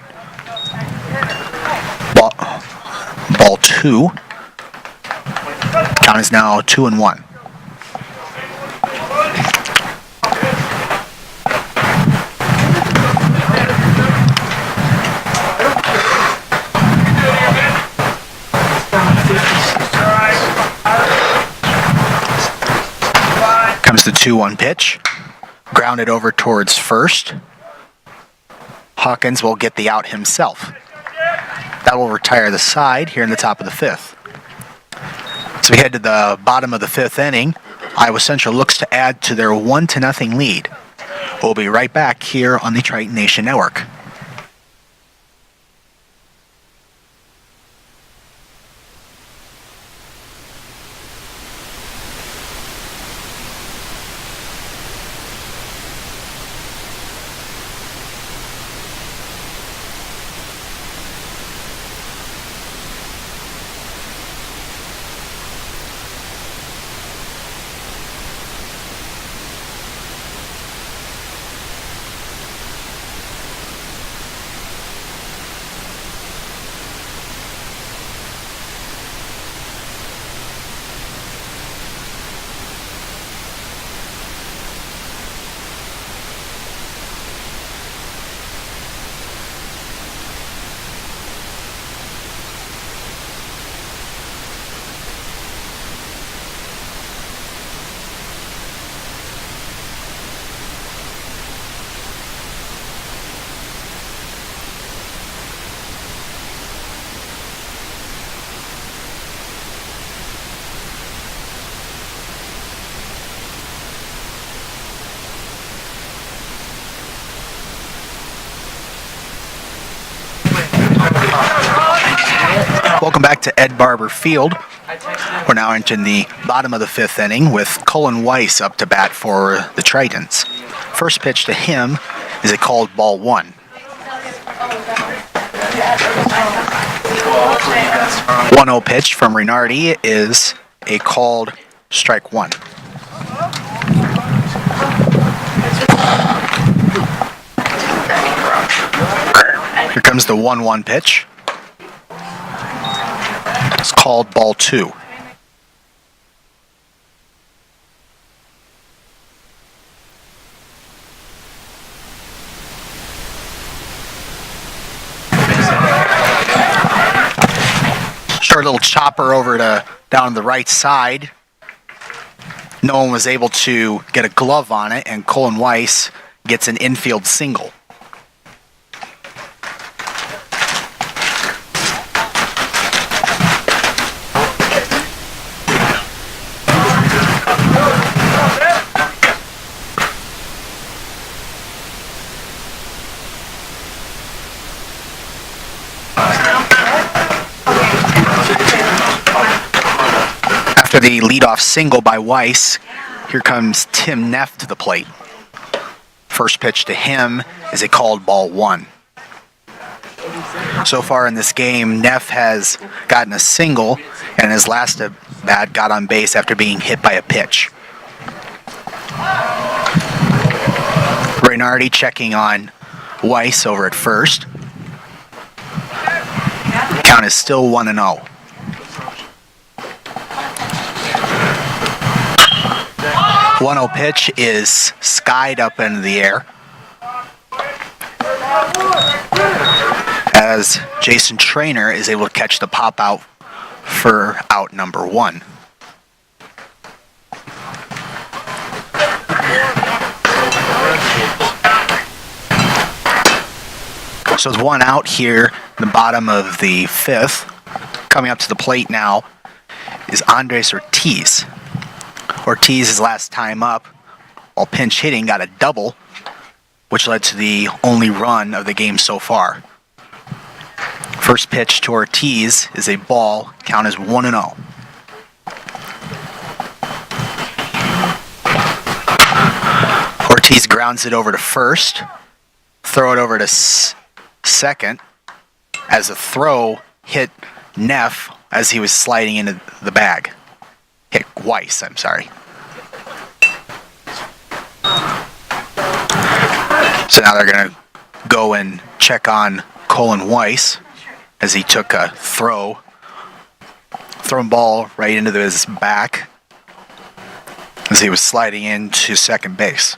Ball 2. Count is now 2-1. 2-1 pitch. Grounded over towards first. Hawkins will get the out himself. That will retire the side here in the top of the fifth. So we head to the bottom of the fifth inning. Iowa Central looks to add to their 1-0 lead. We'll be right back here on the Triton Nation Network. Welcome back to Ed Barber Field. We're now entering the bottom of the fifth inning with Cullen Weiss up to bat for the Tritons. First pitch to him is a called ball 1. 1-0 pitch from Renardi is a called strike 1. Here comes the 1-1 pitch. It's called ball 2. Short little chopper over to down the right side. No one was able to get a glove on it, and Cullen Weiss gets an infield single. After the leadoff single by Weiss, here comes Tim Neff to the plate. First pitch to him is a called ball 1. So far in this game, Neff has gotten a single, and his last at bat got on base after being hit by a pitch. Renardi checking on Weiss over at first. Count is still 1-0. 1-0 pitch is skied up into the air as Jason Trainer is able to catch the pop out for out number 1. So it's 1 out here in the bottom of the fifth. Coming up to the plate now is Andres Ortiz. Ortiz, his last time up, while pinch hitting, got a double, which led to the only run of the game so far. First pitch to Ortiz is a ball. Count is 1-0. Ortiz grounds it over to first. Throw it over to second as a throw hit Neff as he was sliding into the bag. Hit Weiss, I'm sorry. So now they're going to go and check on Cullen Weiss as he took a thrown ball right into his back as he was sliding into second base.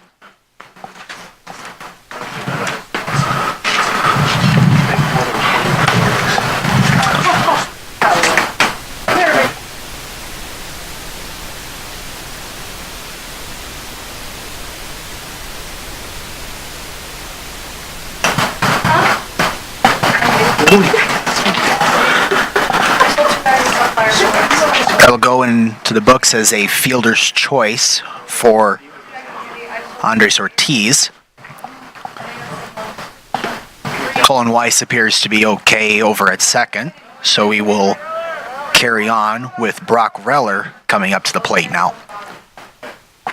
That'll go into the books as a fielder's choice for Andres Ortiz. Colin Weiss appears to be okay over at second, so we will carry on with Brock Reller coming up to the plate now.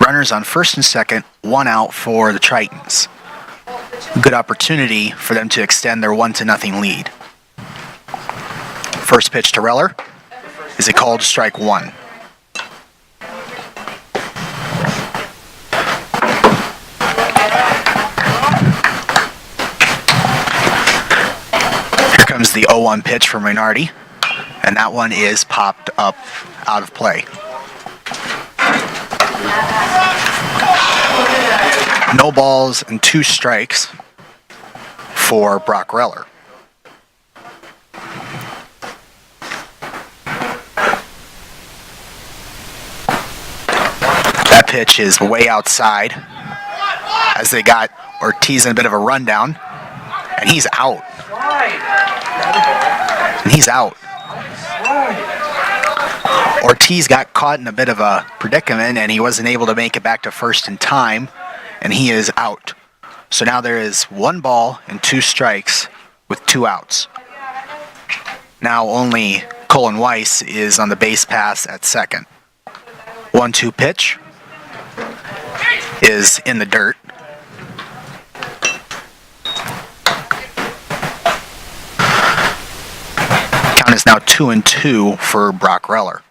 Runners on first and second, one out for the Tritons. Good opportunity for them to extend their 1-0 lead. First pitch to Reller. Is it called strike one? Here comes the 0-1 pitch from Renardi, and that one is popped up out of play. No balls and 2 strikes for Brock Reller. That pitch is way outside as they got Ortiz in a bit of a rundown, and he's out. And he's out. Ortiz got caught in a bit of a predicament, and he wasn't able to make it back to first in time, and he is out. So now there is 1 ball and 2 strikes with 2 outs. Now only Colin Weiss is on the base pass at second. 1-2 pitch is in the dirt. Count is now 2-2 for Brock Reller.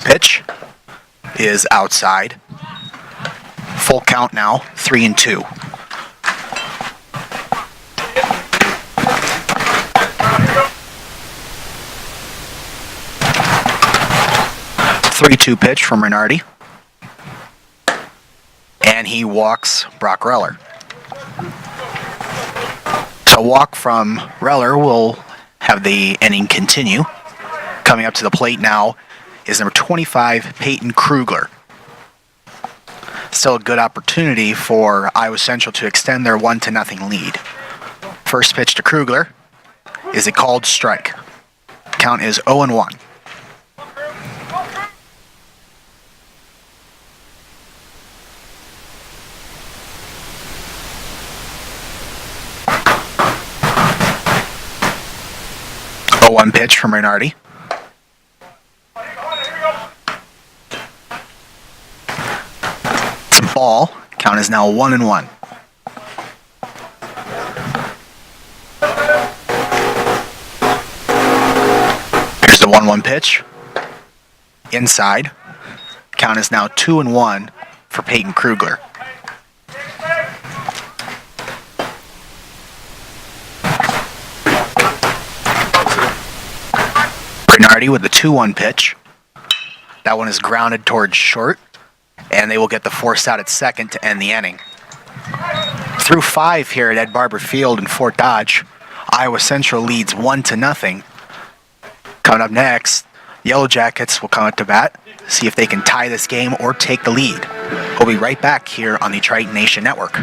Pitch is outside. Full count now, 3-2. Three-two pitch from Renardi, and he walks Brock Reller. So walk from Reller will have the inning continue. Coming up to the plate now is number 25, Peyton Krugler. Still a good opportunity for Iowa Central to extend their 1-0 lead. First pitch to Krugler. Is it called strike? Count is 0-1. One pitch from Renardi. It's a ball. Count is now 1-1. Here's the 1-1 pitch. Inside. Count is now 2-1 for Peyton Krugler. Renardi with the 2-1 pitch. That one is grounded towards short, and they will get the force out at second to end the inning. Through 5 here at Ed Barber Field in Fort Dodge, Iowa Central leads 1-0. Coming up next, Yellow Jackets will come up to bat, see if they can tie this game or take the lead. We'll be right back here on the Triton Nation Network.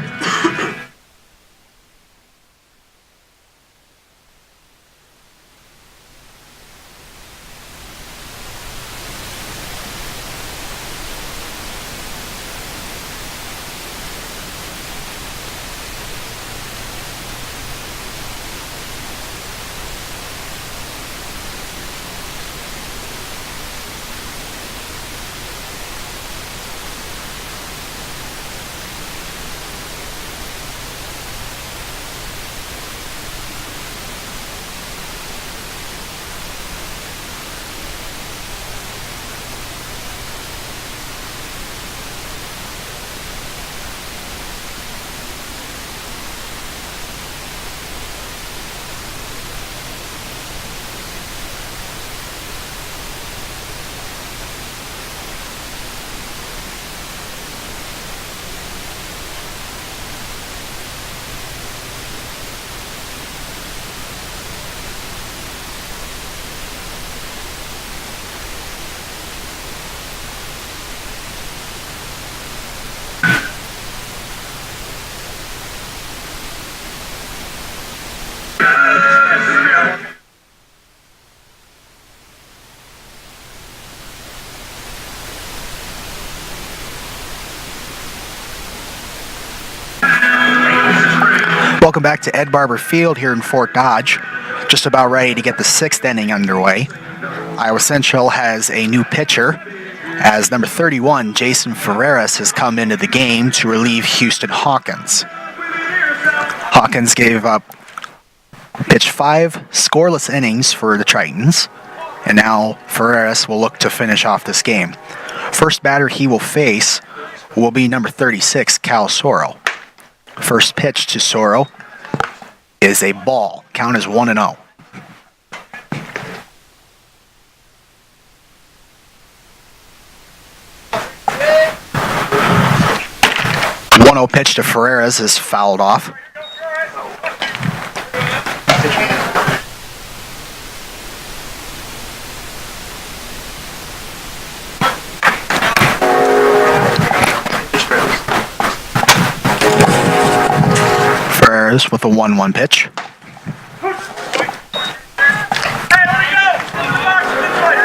Welcome back to Ed Barber Field here in Fort Dodge. Just about ready to get the 6th inning underway. Iowa Central has a new pitcher as number 31, Jason Ferreras, has come into the game to relieve Houston Hawkins. Hawkins pitched 5 scoreless innings for the Tritons, and now Ferreras will look to finish off this game. First batter he will face will be number 36, Cal Sorrow. First pitch to Sorrow is a ball. Count is 1-0. 1-0 pitch to Ferreras is fouled off. Ferreras with a 1-1 pitch.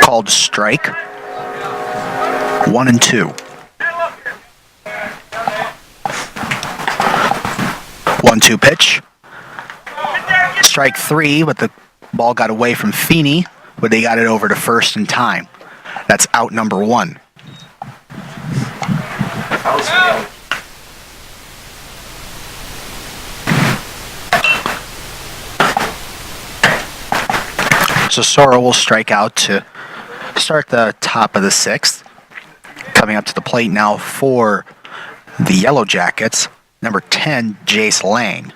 Called strike. 1-2. 1-2 pitch. Strike 3, but the ball got away from Feeney, but they got it over to first in time. That's out number 1. So Sorrow will strike out to start the top of the 6th. Coming up to the plate now for the Yellow Jackets, number 10, Jace Lang.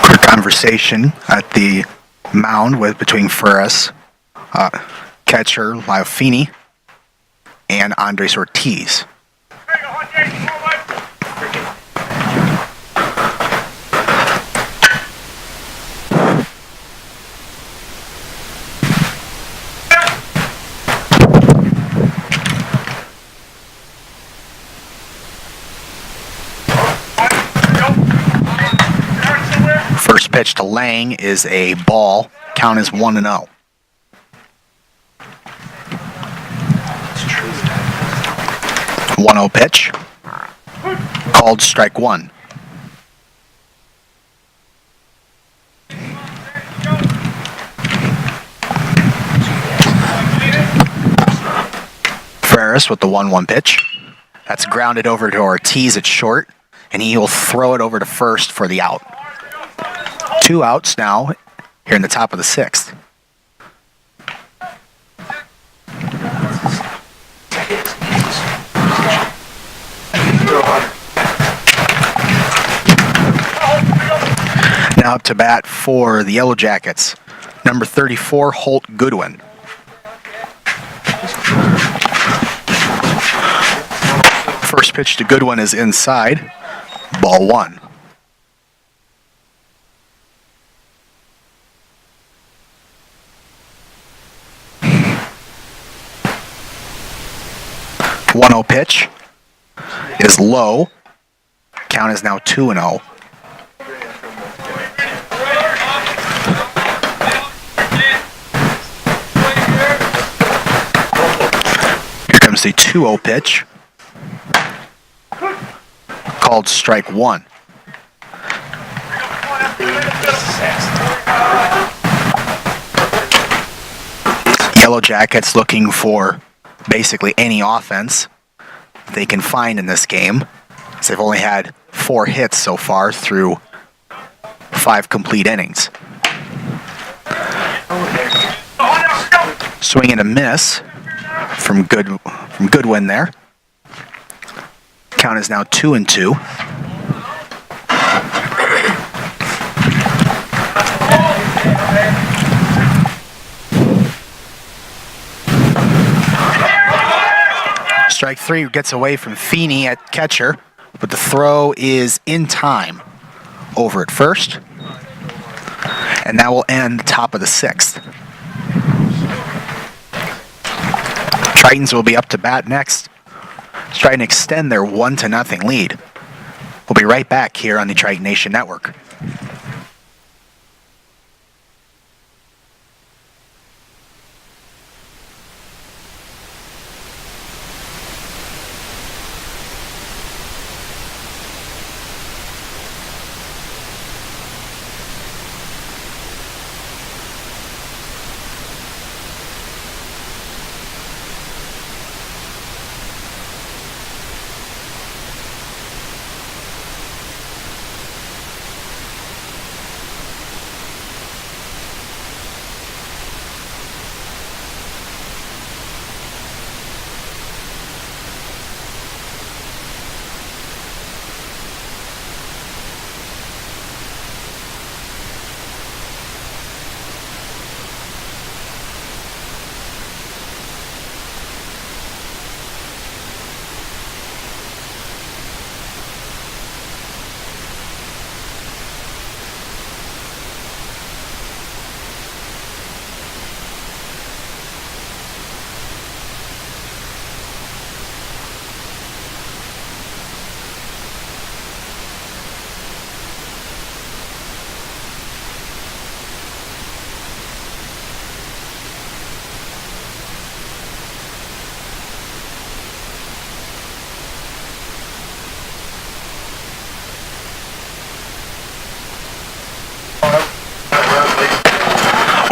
Quick conversation at the mound between Ferreras, catcher Lyle Feeney, and Andres Ortiz. First pitch to Lang is a ball. Count is 1-0. One 1-0 pitch. Called strike 1. Ferreras with the 1-1 pitch. That's grounded over to Ortiz at short, and he will throw it over to first for the out. 2 outs now here in the top of the 6th. Now up to bat for the Yellow Jackets, number 34, Holt Goodwin. First pitch to Goodwin is inside, ball 1. 1-0 pitch is low. Count is now 2-0. Here comes the 2-0 pitch. Called strike 1. Yellow Jackets looking for basically any offense they can find in this game, as they've only had 4 hits so far through 5 complete innings. Swing and a miss from Goodwin there. Count is now 2-2. Strike 3 gets away from Feeney at catcher, but the throw is in time over at first. And that will end the top of the 6th. Tritons will be up to bat next, trying to extend their 1-0 lead. We'll be right back here on the Triton Nation Network.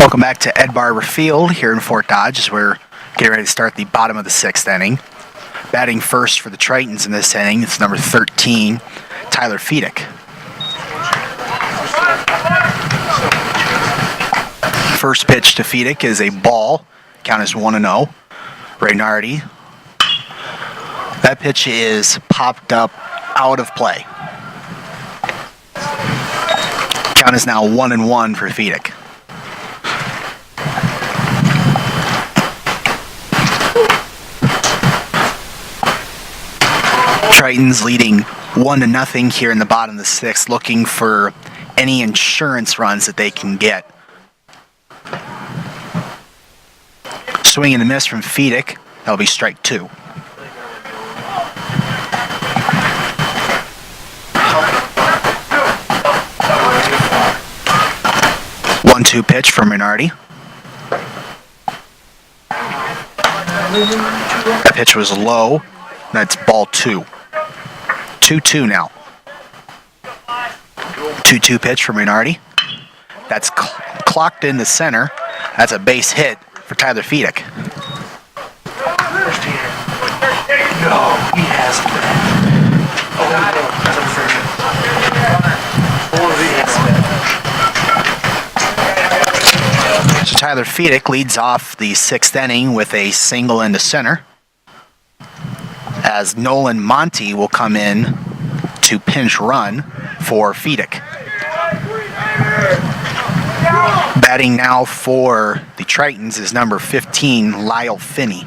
Welcome back to Ed Barber Field here in Fort Dodge as we're getting ready to start the bottom of the 6th inning. Batting first for the Tritons in this inning, it's number 13, Tyler Feedick. First pitch to Feedick is a ball. Count is 1-0. Reynardi. That pitch is popped up out of play. Count is now 1-1 for Feedick. Tritons leading 1-0 here in the bottom of the 6th, looking for any insurance runs that they can get. Swing and a miss from Feedick. That'll be strike 2. One-two pitch from Reynardi. That pitch was low. That's ball 2. 2-2 now. 2-2 pitch from Reynardi. That's clocked in the center. That's a base hit for Tyler Feedick. No, he hasn't been. So Tyler Feedick leads off the 6th inning with a single into center, as Nolan Monty will come in to pinch run for Feedick. Batting now for the Tritons is number 15, Lyle Finney.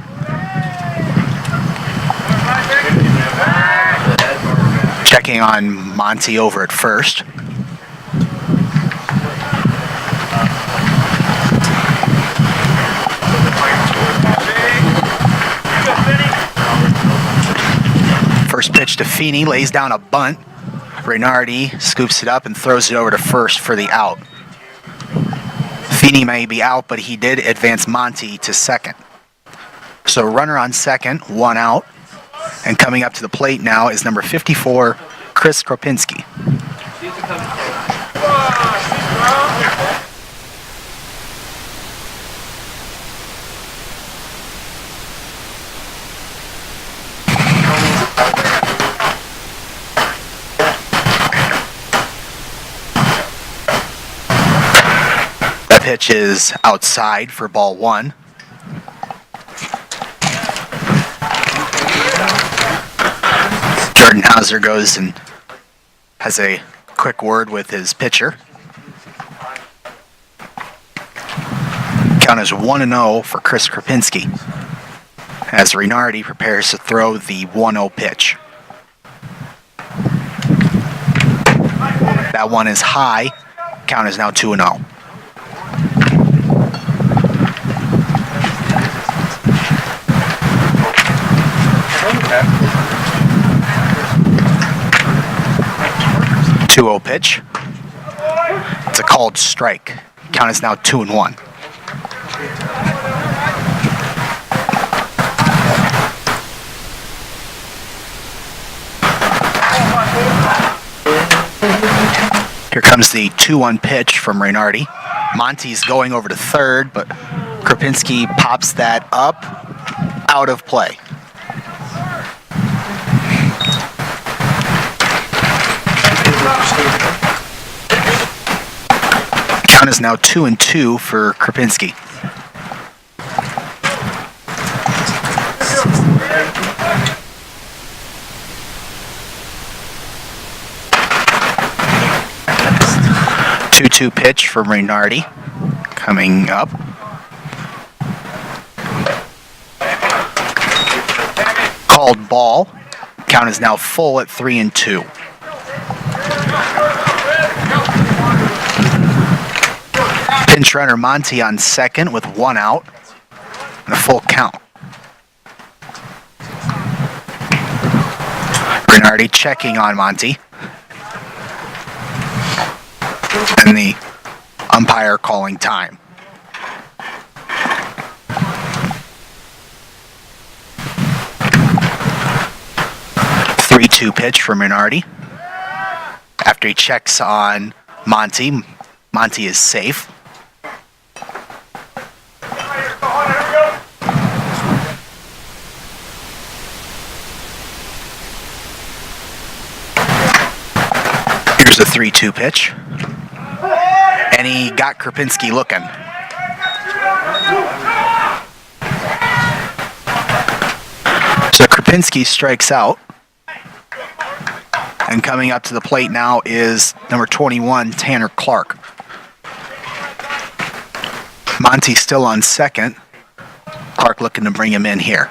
Checking on Monty over at first. First pitch to Feeney, lays down a bunt. Reynardi scoops it up and throws it over to first for the out. Feeney may be out, but he did advance Monty to second. So runner on second, 1 out. And coming up to the plate now is number 54, Chris Kropinski. That pitch is outside for ball 1. Jordan Hauser goes and has a quick word with his pitcher. Count is 1-0 for Chris Kropinski as Reynardi prepares to throw the 1-0 pitch. That one is high. Count is now 2-0. Two-0 pitch. It's a called strike. Count is now 2-1. Here comes the 2-1 pitch from Reynardi. Monty's going over to third, but Kropinski pops that up out of play. Count is now 2-2 for Kropinski. Two-two pitch from Reynardi coming up. Called ball. Count is now full at 3-2. Pinch runner Monty on second with 1 out and a full count. Reynardi checking on Monty. And the umpire calling time. Three-two pitch from Reynardi. After he checks on Monty, Monty is safe. Here's the 3-2 pitch. And he got Krupinski looking. So Krupinski strikes out. And coming up to the plate now is number 21, Tanner Clark. Monty still on second. Clark looking to bring him in here.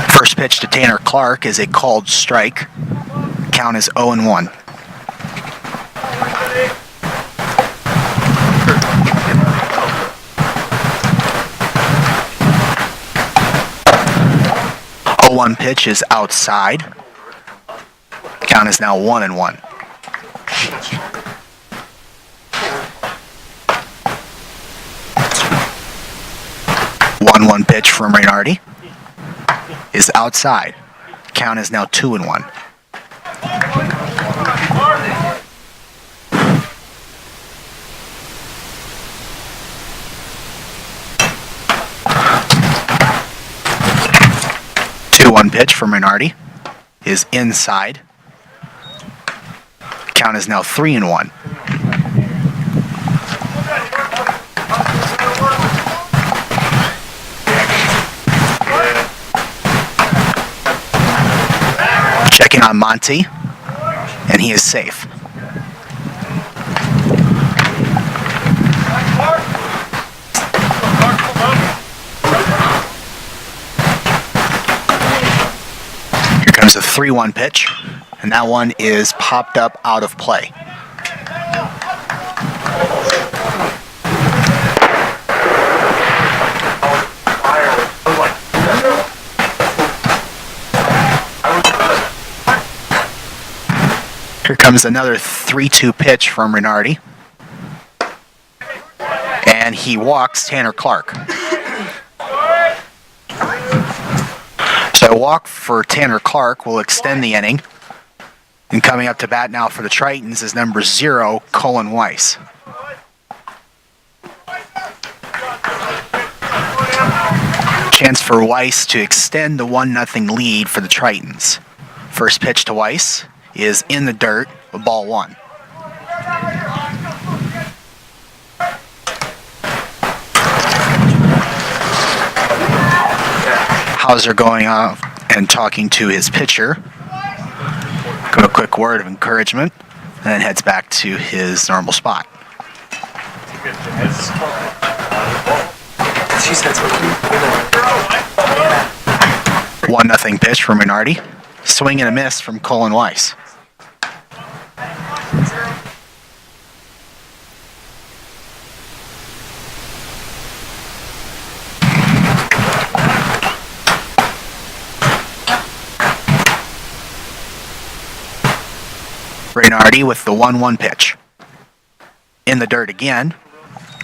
First pitch to Tanner Clark is a called strike. Count is 0-1. The 0-1 pitch is outside. Count is now 1-1. One pitch from Reynardi is outside. Count is now 2-1. One pitch from Reynardi is inside. Count is now 3-1. Checking on Monty, and he is safe. Here comes a 3-1 pitch, and that one is popped up out of play. Here comes another 3-2 pitch from Reynardi. And he walks Tanner Clark. So a walk for Tanner Clark will extend the inning. And coming up to bat now for the Tritons is number 0, Colin Weiss. Chance for Weiss to extend the 1-0 lead for the Tritons. First pitch to Weiss is in the dirt, with ball 1. Hauser going off and talking to his pitcher. Give a quick word of encouragement, and then heads back to his normal spot. 1-0 pitch from Reynardi. Swing and a miss from Colin Weiss. Reynardi with the 1-1 pitch. In the dirt again.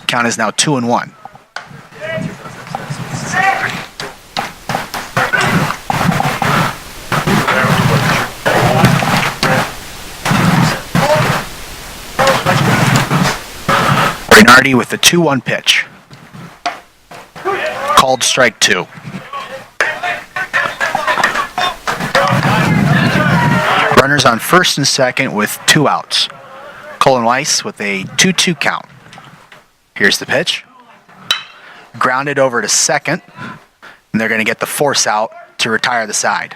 Count is now 2-1. Reynardi with the 2-1 pitch. Called strike 2. Runners on first and second with 2 outs. Colin Weiss with a 2-2 count. Here's the pitch. Grounded over to second, and they're going to get the force out to retire the side.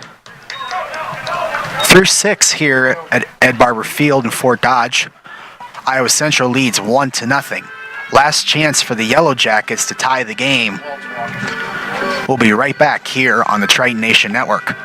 Through 6 here at Ed Barber Field in Fort Dodge, Iowa Central leads 1-0. Last chance for the Yellow Jackets to tie the game. We'll be right back here on the Triton Nation Network.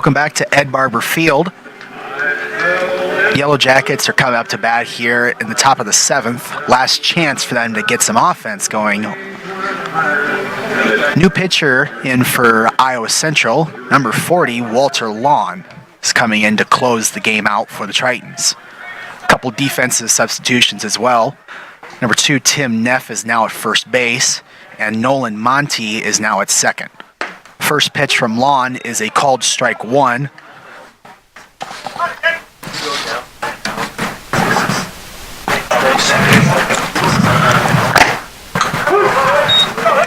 Welcome back to Ed Barber Field. Yellow Jackets are coming up to bat here in the top of the 7th. Last chance for them to get some offense going. New pitcher in for Iowa Central, number 40, Walter Lawn, is coming in to close the game out for the Tritons. A couple defensive substitutions as well. Number 2, Tim Neff, is now at first base, and Nolan Monty is now at second. First pitch from Lawn is a called strike 1.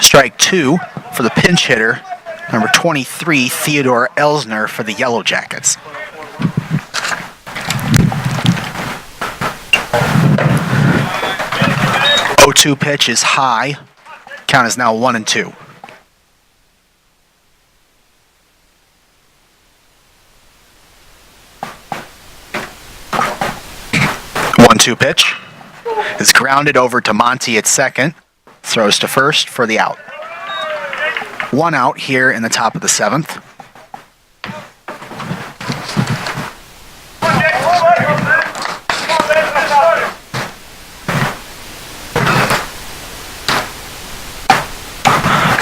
Strike 2 for the pinch hitter, number 23, Theodore Elsner, for the Yellow Jackets. Oh, 2 pitch is high. Count is now 1-2. 1-2 pitch is grounded over to Monty at second. Throws to first for the out. 1 out here in the top of the 7th.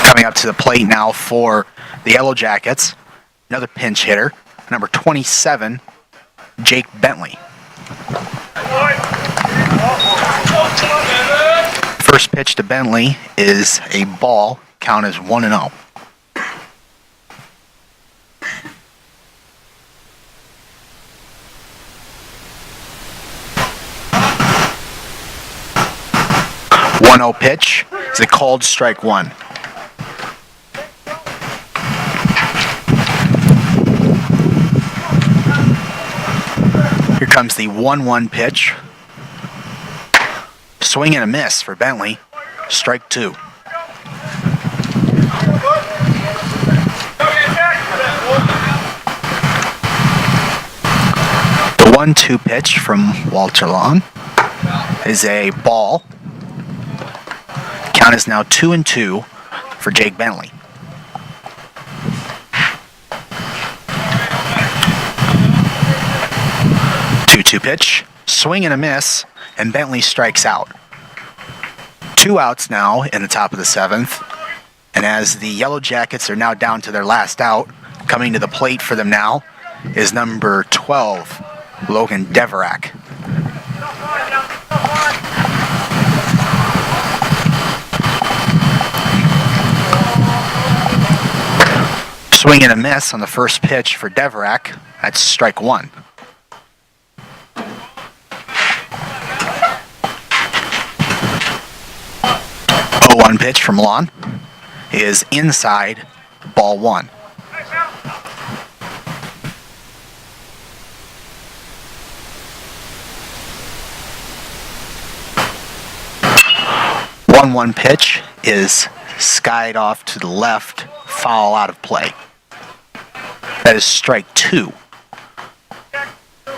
Coming up to the plate now for the Yellow Jackets, another pinch hitter, number 27, Jake Bentley. First pitch to Bentley is a ball. Count is 1-0. One-0 pitch is a called strike 1. Here comes the 1-1 pitch. Swing and a miss for Bentley. Strike 2. The 1-2 pitch from Walter Long is a ball. Count is now 2-2 for Jake Bentley. Two pitch, swing and a miss, and Bentley strikes out. 2 outs now in the top of the 7th, and as the Yellow Jackets are now down to their last out, coming to the plate for them now is number 12, Logan Deverak. Swing and a miss on the first pitch for Deverak. That's strike 1. 0-1 pitch from Lawn is inside, ball 1. 1-1 pitch is skied off to the left, foul out of play. That is strike 2.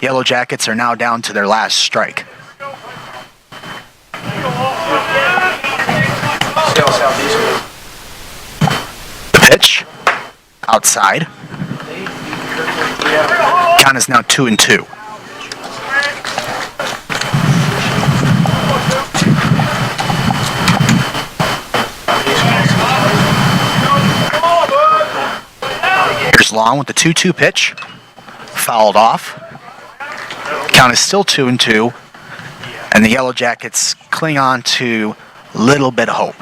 Yellow Jackets are now down to their last strike. The pitch, outside. Count is now 2-2. Here's Long with the 2-2 pitch. Fouled off. Count is still 2-2. And the Yellow Jackets cling on to a little bit of hope.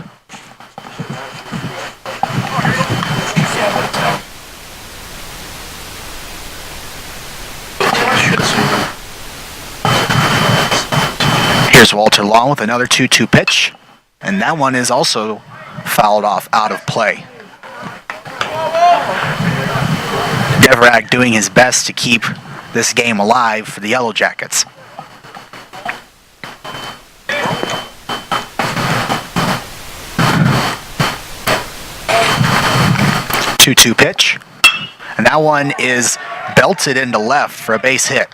Here's Walter Long with another 2-2 pitch, and that one is also fouled off out of play. Deverak doing his best to keep this game alive for the Yellow Jackets. Two-two pitch, and that one is belted into left for a base hit.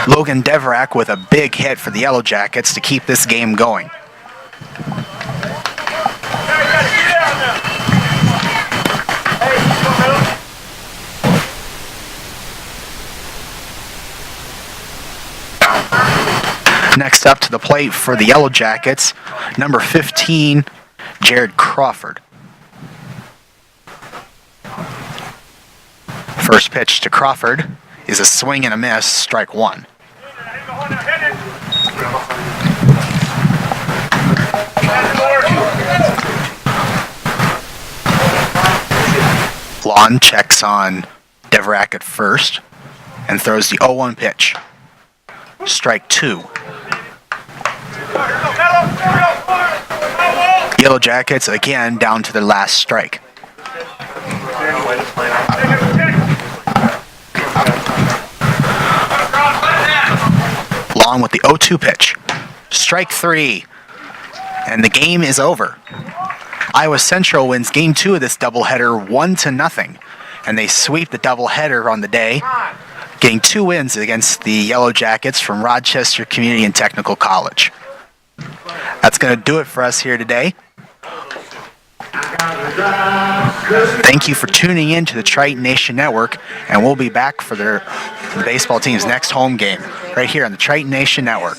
Logan Deverak with a big hit for the Yellow Jackets to keep this game going. Next up to the plate for the Yellow Jackets, number 15, Jared Crawford. First pitch to Crawford is a swing and a miss, strike one. Lon checks on Deverak at first and throws the 0-1 pitch. Strike two. Yellow Jackets again down to their last strike. Lon with the 0-2 pitch. Strike three. And the game is over. Iowa Central wins Game 2 of this doubleheader 1-0, and they sweep the doubleheader on the day, getting 2 wins against the Yellow Jackets from Rochester Community and Technical College. That's going to do it for us here today. Thank you for tuning in to the Triton Nation Network, and we'll be back for the baseball team's next home game right here on the Triton Nation Network.